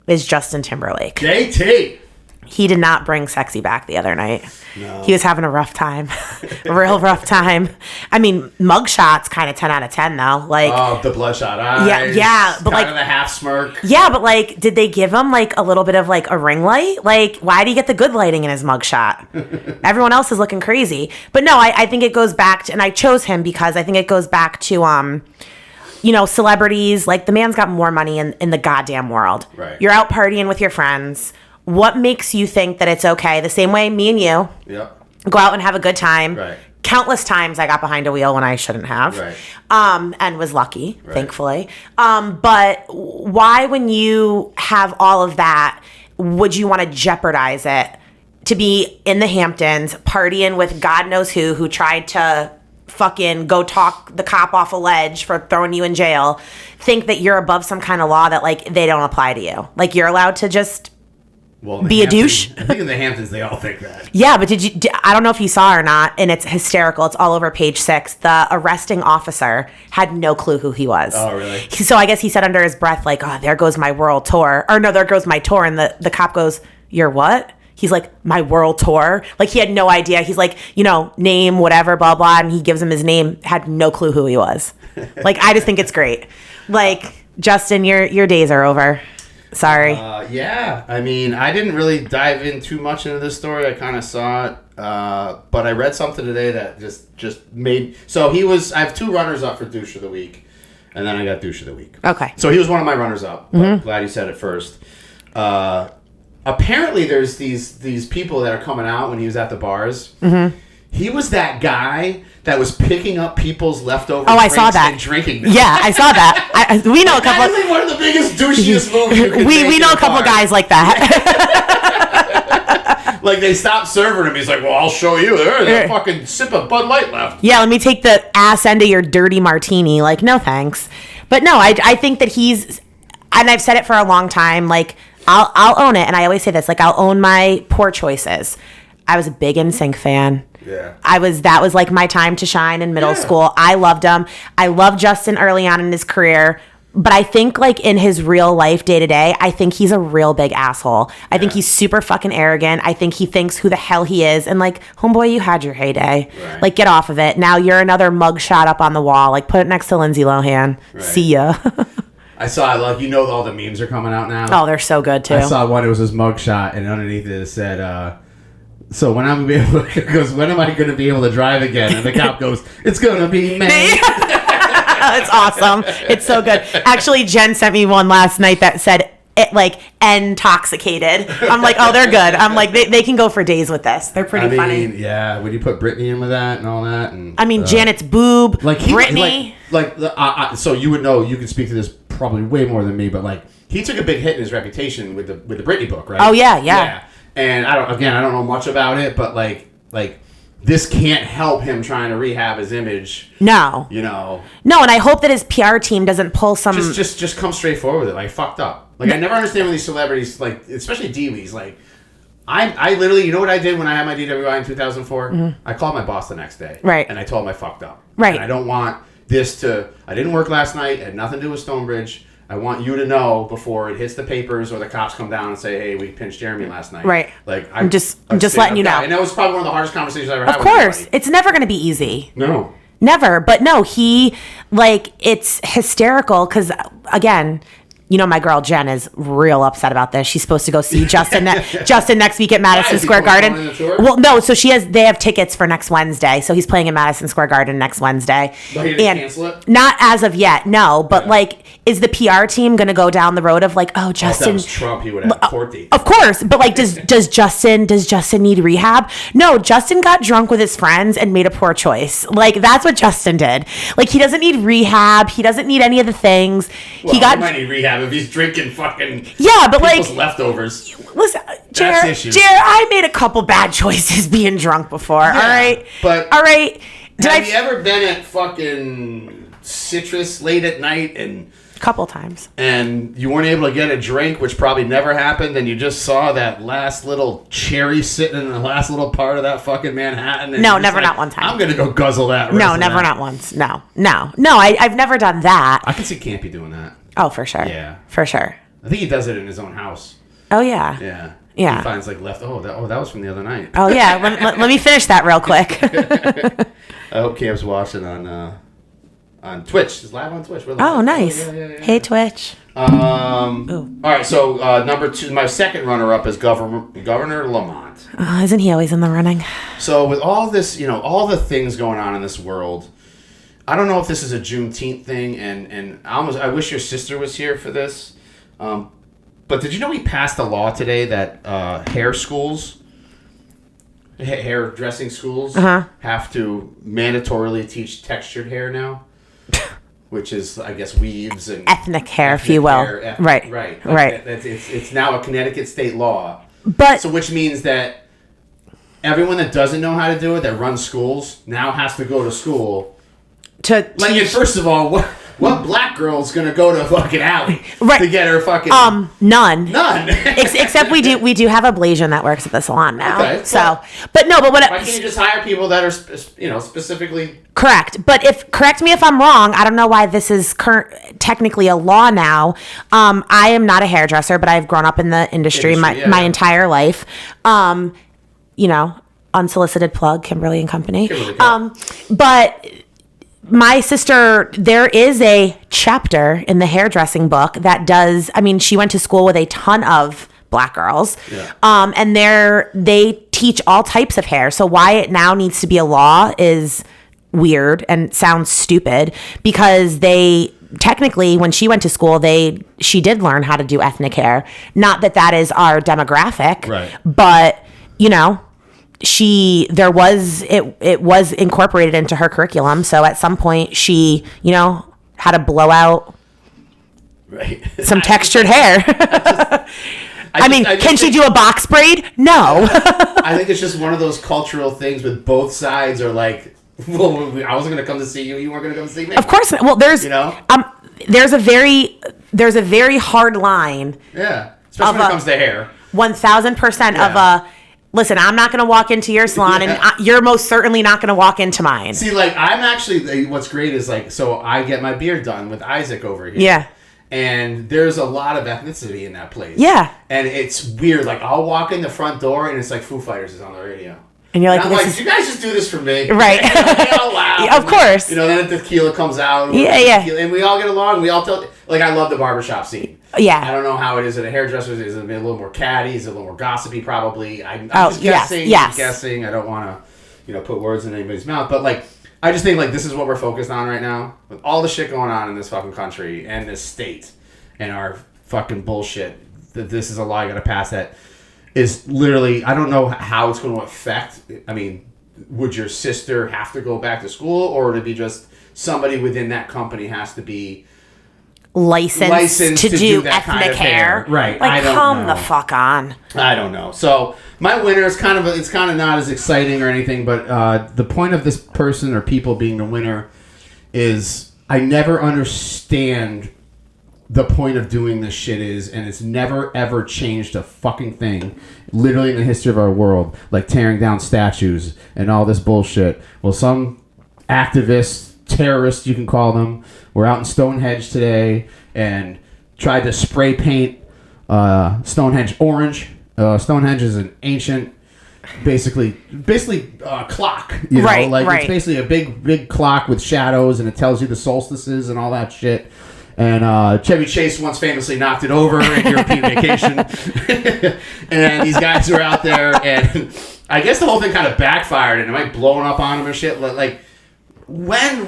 is Justin Timberlake. JT. He did not bring sexy back the other night. No. He was having a rough time. A real rough time. I mean, mugshots kind of 10 out of 10 though. Like, Oh, the bloodshot eyes. Yeah, but kind like of the half smirk. yeah, but like, did they give him like a little bit of like a ring light? Like, why did he get the good lighting in his mugshot? Everyone else is looking crazy. But no, I think it goes back to, and I chose him because I think it goes back to, you know, celebrities. Like, the man's got more money in the goddamn world. Right. You're out partying with your friends. What makes you think that it's okay? The same way me and you Yep. go out and have a good time. Right. Countless times I got behind a wheel when I shouldn't have. Right. And was lucky, thankfully. But why, when you have all of that, would you want to jeopardize it to be in the Hamptons partying with God knows who tried to fucking go talk the cop off a ledge for throwing you in jail, think that you're above some kind of law that, like, they don't apply to you? Like, you're allowed to just Well, in the be a Hamptons- douche? I think in the Hamptons they all think that. Yeah, but I don't know if you saw or not, and it's hysterical. It's all over page 6. The arresting officer had no clue who he was. Oh, really? So I guess he said under his breath, like, oh, there goes my world tour. Or no, there goes my tour. And the cop goes, your what? He's like, my world tour. Like, he had no idea. He's like, you know, name, whatever, blah, blah. And he gives him his name, had no clue who he was. Like, I just think it's great. Like, Justin, your days are over. Sorry. Yeah, I mean, I didn't really dive in too much into this story. I kind of saw it, but I read something today that just made. So I have 2 runners up for douche of the week, and then I got douche of the week. Okay. So he was one of my runners up. But glad you said it first. Apparently, there's these people that are coming out when he was at the bars. Mm-hmm. He was that guy that was picking up people's leftover I saw drinks that. and drinking them. Yeah, I saw that. We know a couple. That is like one of the biggest douchiest moves you can We make know in a couple bar. guys like that. Like, they stopped serving him. He's like, well, I'll show you. There's a fucking sip of Bud Light left. Yeah, let me take the ass end of your dirty martini. Like, no thanks. But no, I think that he's, and I've said it for a long time, like, I'll own it. And I always say this, like, I'll own my poor choices. I was a big NSYNC fan. Yeah. That was like my time to shine in middle school. I loved him. I loved Justin early on in his career. But I think, like, in his real life, day to day, I think he's a real big asshole. I think he's super fucking arrogant. I think he thinks who the hell he is. And, like, homeboy, you had your heyday. Right. Like, get off of it. Now you're another mugshot up on the wall. Like, put it next to Lindsay Lohan. Right. See ya. I saw, like, you know, all the memes are coming out now. Oh, they're so good, too. I saw one. It was his mugshot, and underneath it said, so when I'm gonna be able to, goes, when am I going to be able to drive again? And the cop goes, it's going to be May. It's awesome. It's so good. Actually, Jen sent me one last night that said, like intoxicated. I'm like, oh, they're good. I'm like, they can go for days with this. They're pretty funny. Yeah, would you put Brittany in with that and all that? And I mean, Janet's boob, like Brittany. So you would know. You could speak to this probably way more than me, but like he took a big hit in his reputation with the Brittany book, right? Oh yeah. And I don't know much about it, but like this can't help him trying to rehab his image. No. No, and I hope that his PR team doesn't pull some. Just come straight forward with it. Like fucked up. Like I never understand when these celebrities, like especially DWs, like I literally, you know what I did when I had my DWI in 2004? Mm-hmm. I called my boss the next day. Right. And I told him I fucked up. Right. And I don't want this to. I didn't work last night. It had nothing to do with Stonebridge. I want you to know before it hits the papers or the cops come down and say, "Hey, we pinched Jeremy last night." Right. Like I'm just letting you know. And that was probably one of the hardest conversations I ever had. Of course, it's never going to be easy. No. Never. But no, it's hysterical because again. My girl Jen is real upset about this. She's supposed to go see Justin next week at Madison Square Garden. Well, no, so they have tickets for next Wednesday. So he's playing in Madison Square Garden next Wednesday. But he didn't cancel it? Not as of yet, no. But is the PR team going to go down the road of Justin? If that was Trump, he would have a court date. Of course, but does Justin need rehab? No, Justin got drunk with his friends and made a poor choice. That's what Justin did. He doesn't need rehab. He doesn't need any of the things. Well, he might need rehab if he's drinking fucking people's leftovers. Listen, Jared, I made a couple bad choices being drunk before. Yeah, all right. Have you ever been at fucking Citrus late at night and? Couple times. And you weren't able to get a drink, which probably never happened, and you just saw that last little cherry sitting in the last little part of that fucking Manhattan. And no, never, not one time. I'm going to go guzzle that. No, never, not once. No, I've never done that. I can see Campy doing that. Oh, for sure. Yeah. For sure. I think he does it in his own house. Oh, yeah. Yeah. Yeah. He finds that was from the other night. Oh, yeah. let me finish that real quick. I hope Cam's watching on Twitch. It's live on Twitch. Oh, nice. Yeah. Hey, Twitch. All right, so number 2, my second runner-up is Governor Lamont. Isn't he always in the running? So with all this, all the things going on in this world, I don't know if this is a Juneteenth thing, and I wish your sister was here for this. But did you know he passed a law today that hairdressing schools have to mandatorily teach textured hair now? Which is, I guess, weaves and ethnic hair, if you will. Right. It's now a Connecticut state law. So which means that everyone that doesn't know how to do it, that runs schools, now has to go to school to teach. First of all, what black girl's gonna go to a fucking alley to get her fucking none except we do have a Blasian that works at the salon now. Okay, so but why can't you just hire people that are specifically correct? But correct me if I'm wrong. I don't know why this is technically a law now. I am not a hairdresser, but I've grown up in the industry my entire life. Unsolicited plug, Kimberly and Company. But my sister, there is a chapter in the hairdressing book that does, she went to school with a ton of black girls. Yeah. And they teach all types of hair. So why it now needs to be a law is weird and sounds stupid because technically when she went to school, she did learn how to do ethnic hair. Not that is our demographic, right? But, it was incorporated into her curriculum. So at some point she, had to blow out some textured hair. Can she do a box braid? No. I think it's just one of those cultural things with both sides are like, well, I wasn't going to come to see you. You weren't going to come to see me. Of course not. Well, there's a very hard line. Yeah. Especially when it comes to hair. 1,000% of listen, I'm not going to walk into your salon, and you're most certainly not going to walk into mine. See, I'm actually, what's great is, so I get my beard done with Isaac over here. Yeah. And there's a lot of ethnicity in that place. Yeah. And it's weird. I'll walk in the front door, and it's like Foo Fighters is on the radio. And you're like, I'm like, you guys just do this for me. Right. They all laugh. Of course. Then the tequila comes out. Yeah. And we all get along. We all tell, I love the barbershop scene. Yeah. I don't know how it is at a hairdresser. Is it a little more catty? Is it a little more gossipy? Probably. I'm just guessing. Yes. Guessing. I don't want to, put words in anybody's mouth. But, I just think, this is what we're focused on right now. With all the shit going on in this fucking country and this state and our fucking bullshit. that this is a law you got to pass that is literally, I don't know how it's going to affect. I mean, would your sister have to go back to school, or would it be just somebody within that company has to be licensed to do that ethnic kind of hair? Right. Like, I don't come know. the fuck on. I don't know. So my winner is kind of not as exciting or anything, but the point of this person or people being the winner is I never understand the point of doing this shit is, and it's never ever changed a fucking thing, literally in the history of our world, like tearing down statues and all this bullshit. Well, some activists, terrorists, you can call them, were out in Stonehenge today and tried to spray paint Stonehenge orange. Stonehenge is an ancient, basically clock. You know? Right. It's basically a big clock with shadows, and it tells you the solstices and all that shit. And Chevy Chase once famously knocked it over in European Vacation. And these guys were out there, and I guess the whole thing kind of backfired, and it might blowing up on them and shit. Like, when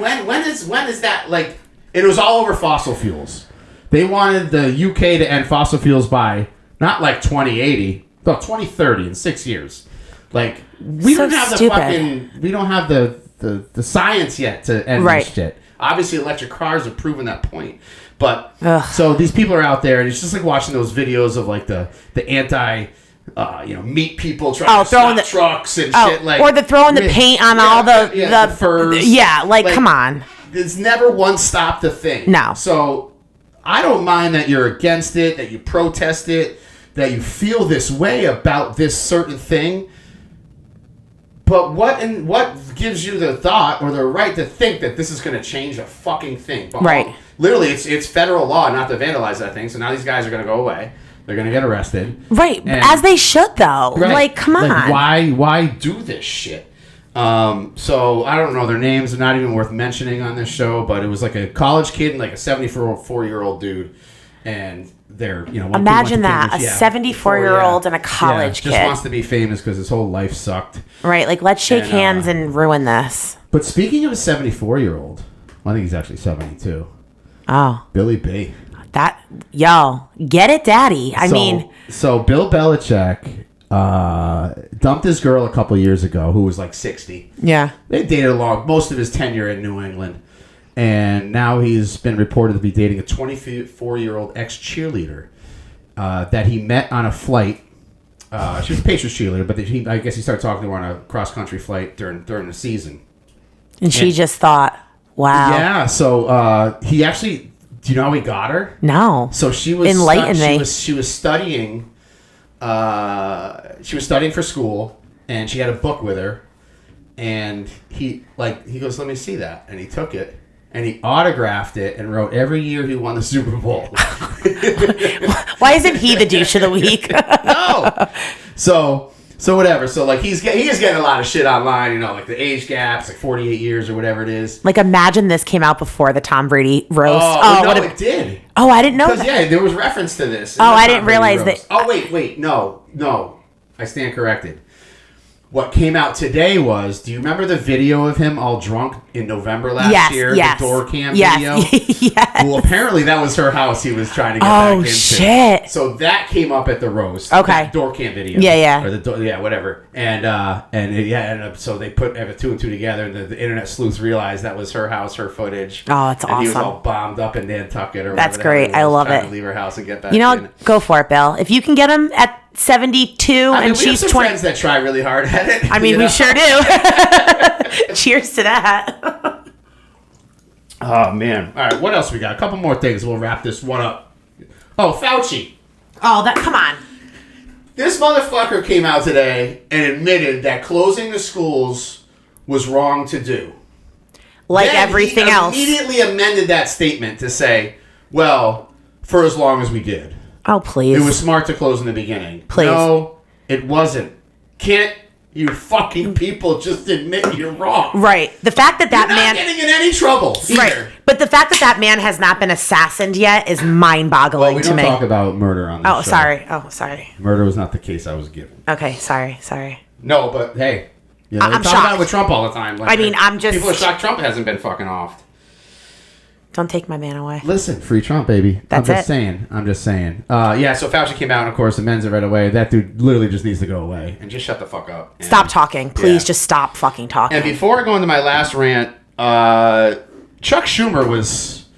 is that, like, it was all over fossil fuels. They wanted the UK to end fossil fuels by not like 2080, but 2030 in 6 years. Like, we don't have the science yet to end this shit. Obviously, electric cars have proven that point. But, so these people are out there, and it's just like watching those videos of, like, the anti, meat people trying to stop trucks and shit. Like, or throwing the paint on all the furs. Yeah, like, come on. It's never one stopped a thing. No. So, I don't mind that you're against it, that you protest it, that you feel this way about this certain thing. But what gives you the thought or the right to think that this is going to change a fucking thing? But right. Literally, it's federal law not to vandalize that thing. So now these guys are going to go away. They're going to get arrested. Right. As they should, though. Right. Like, come on. Like, why do this shit? So I don't know their names. They're not even worth mentioning on this show. But it was like a college kid and like a 74-year-old dude, and they're imagine that, a 74-year-old and a college kid just wants to be famous because his whole life sucked. Right, like, let's shake hands and ruin this. But speaking of a 74-year-old, I think he's actually 72. Oh, Billy B. Get it, daddy. So Bill Belichick dumped his girl a couple years ago, who was like 60. Yeah, they dated along most of his tenure in New England. And now he's been reported to be dating a 24-year-old ex-cheerleader that he met on a flight. She was a Patriots cheerleader, but I guess he started talking to her on a cross-country flight during the season. And she just thought, wow. Yeah, so he actually... Do you know how he got her? No. So she was... Enlighten me. She was studying... she was studying for school, and she had a book with her. And he goes, let me see that. And he took it. And he autographed it and wrote every year he won the Super Bowl. Why isn't he the douche of the week? No. So whatever. So like he is getting a lot of shit online. Like the age gaps, like 48 years or whatever it is. Like, imagine this came out before the Tom Brady roast. It did. Oh, I didn't know that. Yeah, there was reference to this. I didn't realize that. Oh wait, no, I stand corrected. What came out today was, do you remember the video of him all drunk in November last year? Yes. The door cam video? Yes. Well, apparently that was her house he was trying to get back into. Oh, shit. So that came up at the roast. Okay. That door cam video. Yeah. Or whatever. And so they put two and two together, and the internet sleuths realized that was her house, her footage. Oh, that's awesome. And he was all bombed up in Nantucket or whatever. That's great. I love it. To leave her house and get back in. Go for it, Bill. If you can get him at 72 and she's 20. Friends that try really hard at it. I mean, we sure do. Cheers to that. Oh, man. All right, what else we got? A couple more things. We'll wrap this one up. Oh, Fauci. Oh, come on. This motherfucker came out today and admitted that closing the schools was wrong to do. Like then everything else. He immediately amended that statement to say, well, for as long as we did. Oh, please. It was smart to close in the beginning. Please. No, it wasn't. Can't you fucking people just admit you're wrong? Right. The fact that you're man... not getting in any trouble either. Right. But the fact that man has not been assassinated yet is mind-boggling to me. We don't talk about murder on this show. Sorry. Murder was not the case I was given. Okay, sorry. No, but hey. I'm shocked. About it with Trump all the time. Like, I'm just... People are shocked Trump hasn't been fucking off. Don't take my man away. Listen, free Trump, baby. That's I'm just saying. Yeah, so Fauci came out, and of course, amends it right away. That dude literally just needs to go away and just shut the fuck up. And, Stop talking. Please just stop fucking talking. And before I go into my last rant, Chuck Schumer was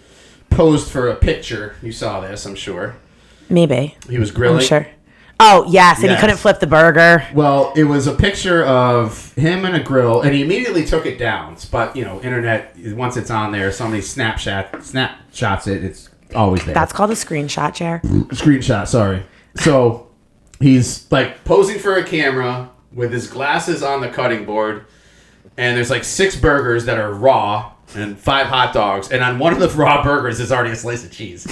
posed for a picture. You saw this, I'm sure. Maybe. He was grilling. I'm sure. Oh, yes, and he couldn't flip the burger. Well, it was a picture of him and a grill, and he immediately took it down. But, internet, once it's on there, somebody snapshots it, it's always there. That's called a screenshot, Jer. Screenshot, sorry. So, he's, posing for a camera with his glasses on the cutting board, and there's, 6 burgers that are raw and 5 hot dogs, and on one of the raw burgers is already a slice of cheese.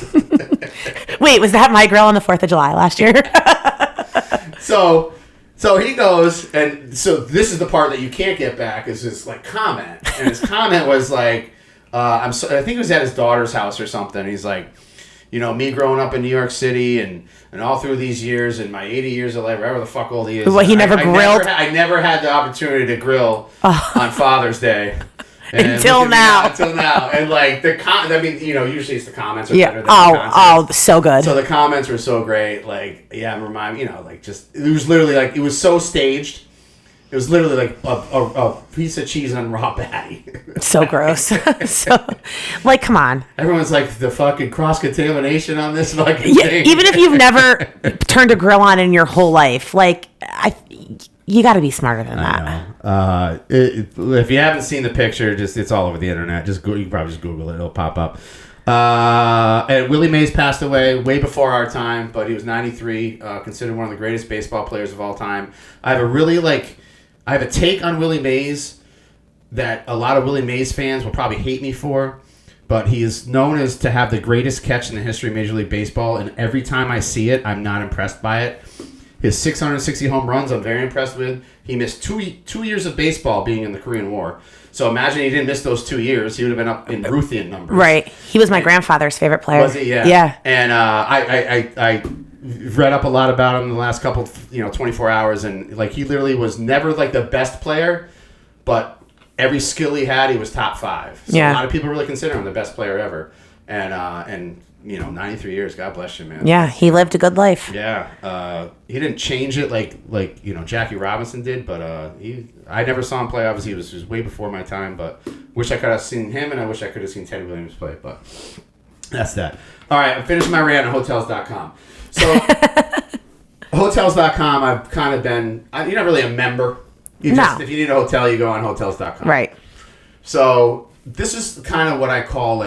Wait, was that my grill on the 4th of July last year? So he goes, and so this is the part that you can't get back, is his comment, and his comment was I think it was at his daughter's house or something. He's like, me growing up in New York City and all through these years and my 80 years of life, whatever the fuck old he is. Well, he never grilled. I never had the opportunity to grill on Father's Day. Until now. And usually it's the comments are better than the content. Oh, so good. So the comments were so great. Remind me, it was literally it was so staged. It was literally a piece of cheese on raw patty. So gross. Come on. Everyone's the fucking cross-contamination on this fucking thing. Even if you've never turned a grill on in your whole life, you got to be smarter than that. If you haven't seen the picture, it's all over the internet. You can probably just Google it; it'll pop up. And Willie Mays passed away way before our time, but he was 93, considered one of the greatest baseball players of all time. I have a take on Willie Mays that a lot of Willie Mays fans will probably hate me for, but he is known as to have the greatest catch in the history of Major League Baseball, and every time I see it, I'm not impressed by it. His 660 home runs, I'm very impressed with. He missed two years of baseball being in the Korean War. So imagine he didn't miss those 2 years. He would have been up in Ruthian numbers. Right. He was my grandfather's favorite player. Was he? Yeah. Yeah. And I read up a lot about him in the last couple, 24 hours. And, he literally was never, the best player. But every skill he had, he was top 5. So a lot of people really consider him the best player ever. And 93 years, God bless you, man. Yeah, he lived a good life. Yeah. He didn't change it like Jackie Robinson did, but I never saw him play. Obviously, it was way before my time, but wish I could have seen him, and I wish I could have seen Teddy Williams play, but that's that. All right, I'm finishing my rant on Hotels.com. So, Hotels.com, I've kind of been, you're not really a member. If you need a hotel, you go on Hotels.com. Right. So, this is kind of what I call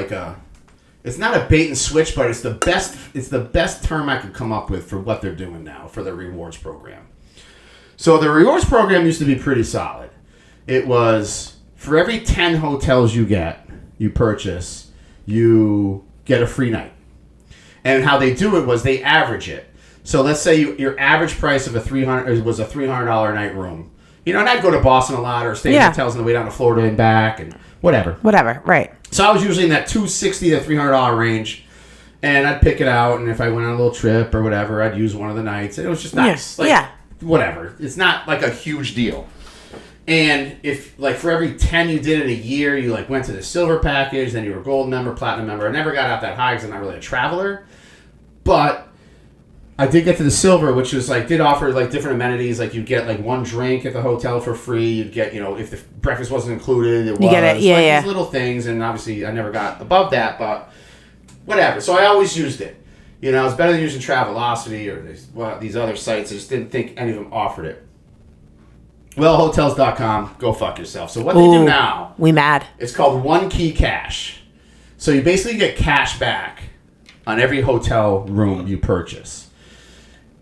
it's not a bait and switch, but it's the best term I could come up with for what they're doing now for the rewards program. So the rewards program used to be pretty solid. It was for every 10 hotels you purchase, you get a free night. And how they do it was they average it. So let's say your average price of was a $300 night room. And I'd go to Boston a lot or stay in hotels on the way down to Florida and back and whatever. Right. So I was usually in that $260 to $300 range, and I'd pick it out, and if I went on a little trip or whatever, I'd use one of the nights. It was just nice. Whatever. It's not a huge deal. And if, for every 10 you did in a year, you, went to the silver package, then you were gold member, platinum member. I never got out that high because I'm not really a traveler. But I did get to the silver, which was, did offer, different amenities. You'd get, one drink at the hotel for free. You'd get, if the breakfast wasn't included, it was. You get it, yeah. These little things, and obviously I never got above that, but whatever. So I always used it. It's better than using Travelocity or these other sites. I just didn't think any of them offered it. Well, Hotels.com, go fuck yourself. So what they do now... We mad. It's called One Key Cash. So you basically get cash back on every hotel room you purchase.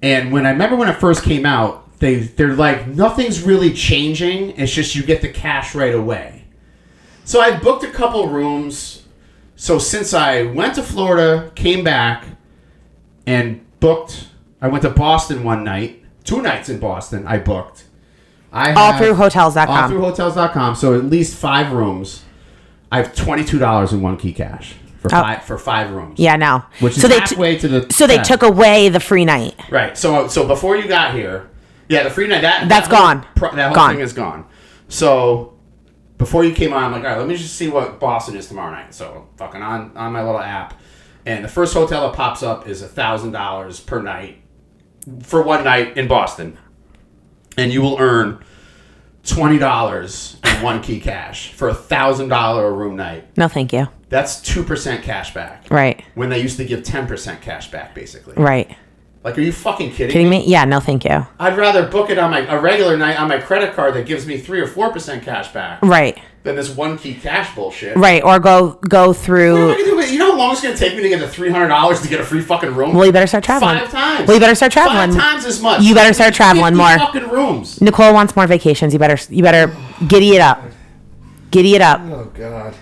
And when it first came out, they're like, nothing's really changing. It's just you get the cash right away. So I booked a couple rooms. So since I went to Florida, came back, and booked, I went to Boston one night. 2 nights in Boston I booked. All through Hotels.com. All through Hotels.com. So at least 5 rooms. I have $22 in One Key Cash. For 5 rooms. Yeah, no. Which is halfway to the... So they took away the free night. Right. So before you got here, the free night... That's gone. That whole thing is gone. So before you came on, I'm like, all right, let me just see what Boston is tomorrow night. So fucking on my little app, and the first hotel that pops up is $1,000 per night for one night in Boston, and you will earn $20 in one key cash for $1,000 room night. No, thank you. That's 2% cash back. Right. When they used to give 10% cash back, basically. Right. Like, are you fucking Kidding me? Yeah, no, thank you. I'd rather book it on a regular night on my credit card that gives me 3 or 4% cash back. Right. Than this one key cash bullshit. Right. Or go through. You know how long it's going to take me to get the $300 to get a free fucking room? Well, you better start traveling. 5 times. Well, you better start traveling. 5 times as much. You better start traveling more. Fucking rooms. Nicole wants more vacations. You better giddy it up. Giddy it up. Oh God.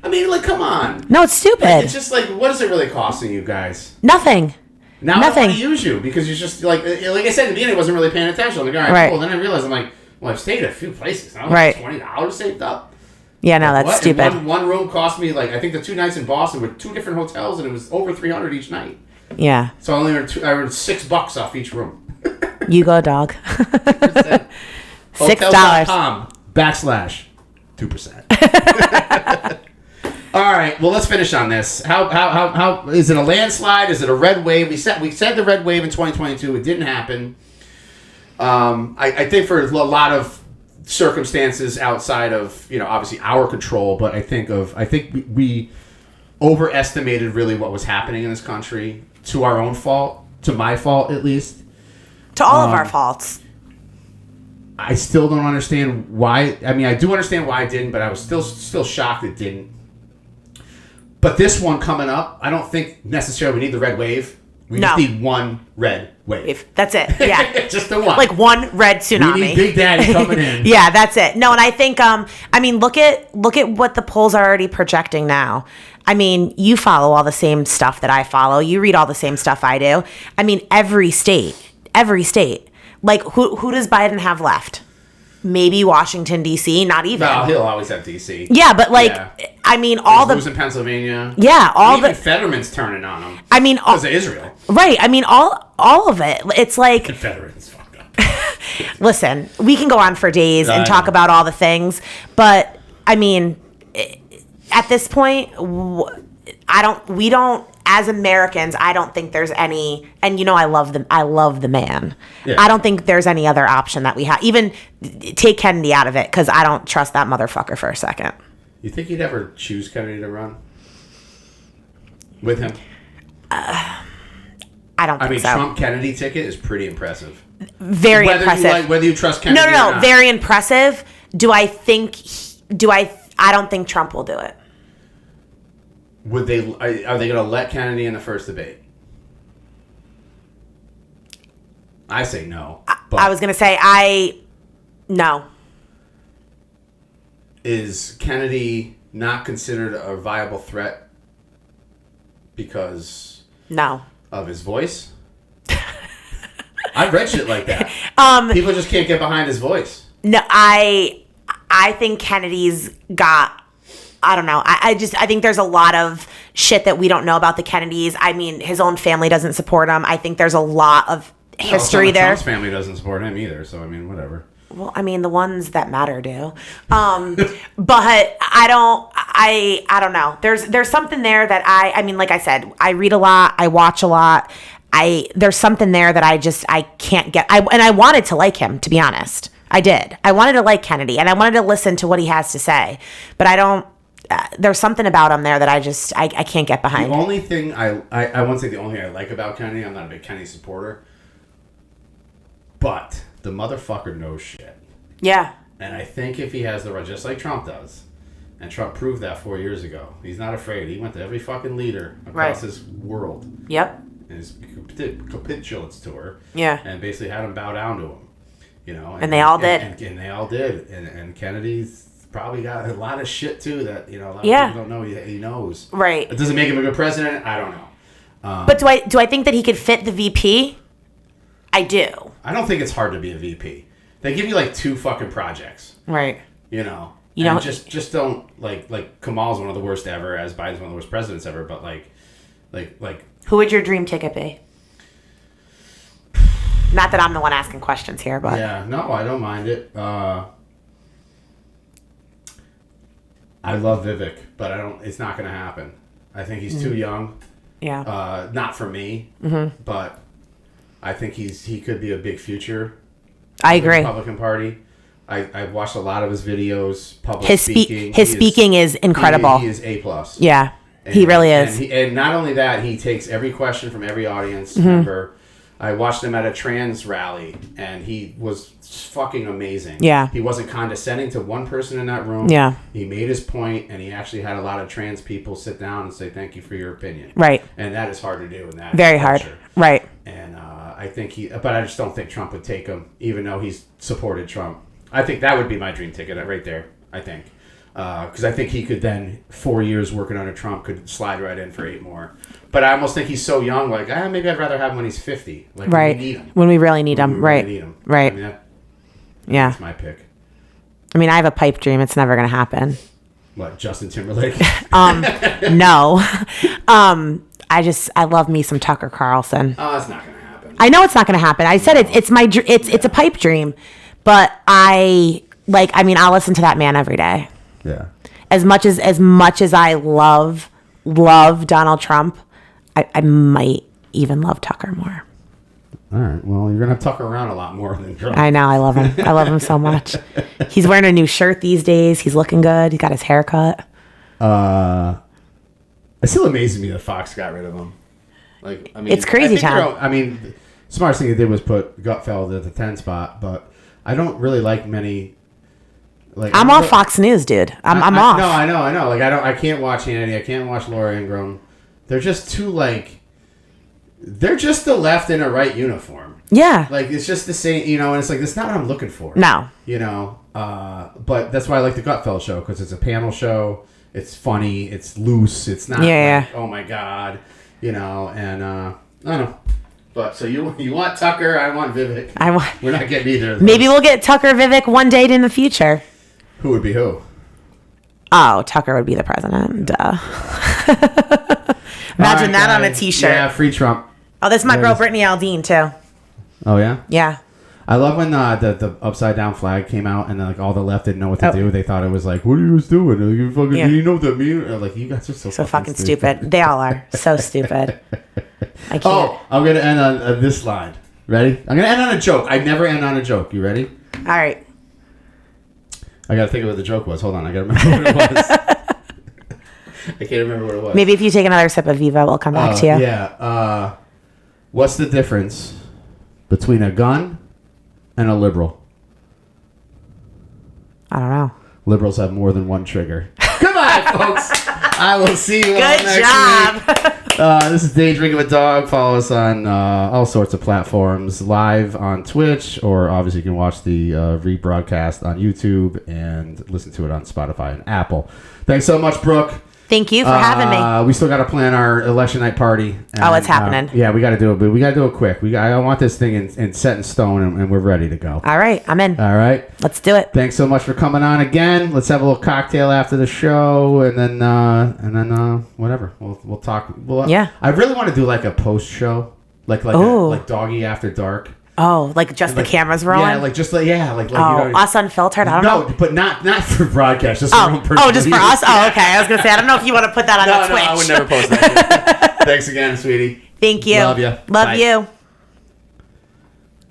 I mean, like, come on. No, it's stupid. Like, it's just like, what is it really costing you guys? Nothing. Now Nothing. I want to use you because you're just like I said in the beginning, I wasn't really paying attention. I'm like, all right, right. cool. Then I realized I'm like, well, I've stayed at a few places. I right. $20 saved up. Yeah, no, that's what? stupid. And one room cost me I think the 2 nights in Boston with 2 different hotels, and it was over $300 each night. Yeah. So I only earned $6 off each room. You go, dog. $6. /2%. All right, well, let's finish on this. How is it a landslide? Is it a red wave? We said the red wave in 2022. It didn't happen. I think for a lot of circumstances outside of obviously our control, but I think we overestimated really what was happening in this country to our own fault, to my fault at least, to all of our faults. I still don't understand why. I mean, I do understand why it didn't, but I was still shocked it didn't. But this one coming up, I don't think necessarily we need the red wave. We just need one red wave. That's it. Yeah. Just the one. Like one red tsunami. We need Big Daddy coming in. Yeah, that's it. No, and I think look at what the polls are already projecting now. I mean, you follow all the same stuff that I follow. You read all the same stuff I do. I mean, every state. Like who does Biden have left? Maybe Washington, D.C., not even. No, he'll always have D.C. Yeah, but I mean, losing Pennsylvania. Yeah, even Fetterman's turning on him. I mean, because of Israel. Right. I mean, all of it. It's like Confederates fucked up. Listen, we can go on for days and talk about all the things, but I mean, at this point, we don't. As Americans, I don't think there's any, and I love the man. Yeah. I don't think there's any other option that we have. Even take Kennedy out of it, because I don't trust that motherfucker for a second. You think he'd ever choose Kennedy to run with him? I don't think so. Trump-Kennedy ticket is pretty impressive. Very impressive. Whether you trust Kennedy or not. Very impressive. I don't think Trump will do it. Are they going to let Kennedy in the first debate? I say no. I was going to say no. Is Kennedy not considered a viable threat because of his voice? I've read shit like that. People just can't get behind his voice. No, I think Kennedy's got. I don't know. I think there's a lot of shit that we don't know about the Kennedys. I mean, his own family doesn't support him. I think there's a lot of history there. Trump's family doesn't support him either. So I mean, whatever. Well, I mean, the ones that matter do. But I don't know. There's something there that I mean, like I said, I read a lot. I watch a lot. There's something there that I can't get. And I wanted to like him, to be honest. I did. I wanted to like Kennedy, and I wanted to listen to what he has to say. But I don't. There's something about him there that I can't get behind. The only thing I won't say the only thing I like about Kennedy, I'm not a big Kennedy supporter, but the motherfucker knows shit. Yeah. And I think if he has the right, just like Trump does, and Trump proved that 4 years ago, he's not afraid. He went to every fucking leader across this world. Yep. And his capitulates tour. Yeah. And basically had him bow down to him. And they all did. And they all did. And Kennedy's probably got a lot of shit too that a lot of people don't know he knows. Right. It doesn't make him a good president. I don't know. But do I think that he could fit the VP? I do. I don't think it's hard to be a VP. They give you like 2 fucking projects. Right. Just don't like Kamal's one of the worst ever, as Biden's one of the worst presidents ever. But like. Who would your dream ticket be? Not that I'm the one asking questions here, but yeah, no, I don't mind it. I love Vivek, but it's not going to happen. I think he's too young. Yeah. Not for me, but I think he could be a big future. I in the agree. Republican Party. I've watched a lot of his videos. Public His speaking. speaking is incredible. He is A+. Yeah, he really is. And not only that, he takes every question from every audience member. I watched him at a trans rally, and he was fucking amazing. Yeah. He wasn't condescending to one person in that room. Yeah. He made his point, and he actually had a lot of trans people sit down and say, thank you for your opinion. Right. And that is hard to do in that Very culture. hard. Right. And I think but I just don't think Trump would take him, even though he's supported Trump. I think that would be my dream ticket right there, I think. Because I think he could then, 4 years working under Trump, could slide right in for 8 more. But I almost think he's so young, like, maybe I'd rather have him when he's 50. Like, Right. when we need him. When we really need him. When we Right. really need him. Right. I mean, Yeah. that's my pick. I mean, I have a pipe dream. It's never going to happen. What, Justin Timberlake? No. I love me some Tucker Carlson. Oh, that's not going to happen. I know it's not going to happen. I said it's a pipe dream, but I'll listen to that man every day. Yeah. As much as I love Donald Trump, I might even love Tucker more. All right. Well, you're going to have Tucker around a lot more than Trump. I know. I love him. I love him so much. He's wearing a new shirt these days. He's looking good. He got his hair cut. It still amazes me that Fox got rid of him. Like, I mean, It's crazy town. the smartest thing they did was put Gutfeld at the 10 spot, but I don't really like many. Like, I'm off Fox News, dude. I'm off. No, I know. Like, I can't watch Hannity. I can't watch Laura Ingraham. They're just too they're just the left in a right uniform. Yeah. Like, it's just the same, and it's like, that's not what I'm looking for. No. But that's why I like the Gutfeld show, because it's a panel show. It's funny. It's loose. It's not oh my God, and I don't know. But so you want Tucker, I want Vivek. We're not getting either of those. Maybe we'll get Tucker Vivek one day in the future. Who would be who? Oh, Tucker would be the president. Duh. Imagine that on a t-shirt. Yeah, free Trump. Oh, this is my girl Brittany Aldean too. Oh yeah? Yeah. I love when the upside down flag came out and all the left didn't know what to do. They thought it was like, what are you guys doing? Are you fucking, do you know what that means? Like, you guys are so fucking stupid. They all are. So stupid. I can't. Oh, I'm going to end on this line. Ready? I'm going to end on a joke. I never end on a joke. You ready? All right. I got to think of what the joke was. Hold on. I got to remember what it was. I can't remember what it was. Maybe if you take another sip of Viva, we'll come back to you. Yeah. What's the difference between a gun and a liberal? I don't know. Liberals have more than one trigger. Goodbye, folks. I will see you all Good next job. week. This is Day Drinking with Dog. Follow us on all sorts of platforms, live on Twitch, or obviously you can watch the rebroadcast on YouTube and listen to it on Spotify and Apple. Thanks so much, Brooke. Thank you for having me. We still got to plan our election night party. And, it's happening. Yeah, we got to do it, but we got to do it quick. I want this thing in set in stone, and we're ready to go. All right, I'm in. All right. Let's do it. Thanks so much for coming on again. Let's have a little cocktail after the show, and then whatever. We'll talk. Yeah. I really want to do like a post show, like Doggy After Dark. Oh, like just the cameras rolling? Yeah, like us unfiltered? I don't know. No, but not for broadcast, just for own personal just for use. us? Oh, okay. I was going to say, I don't know if you want to put that on Twitch. No, I would never post that. Thanks again, sweetie. Thank you. Love you. Love you.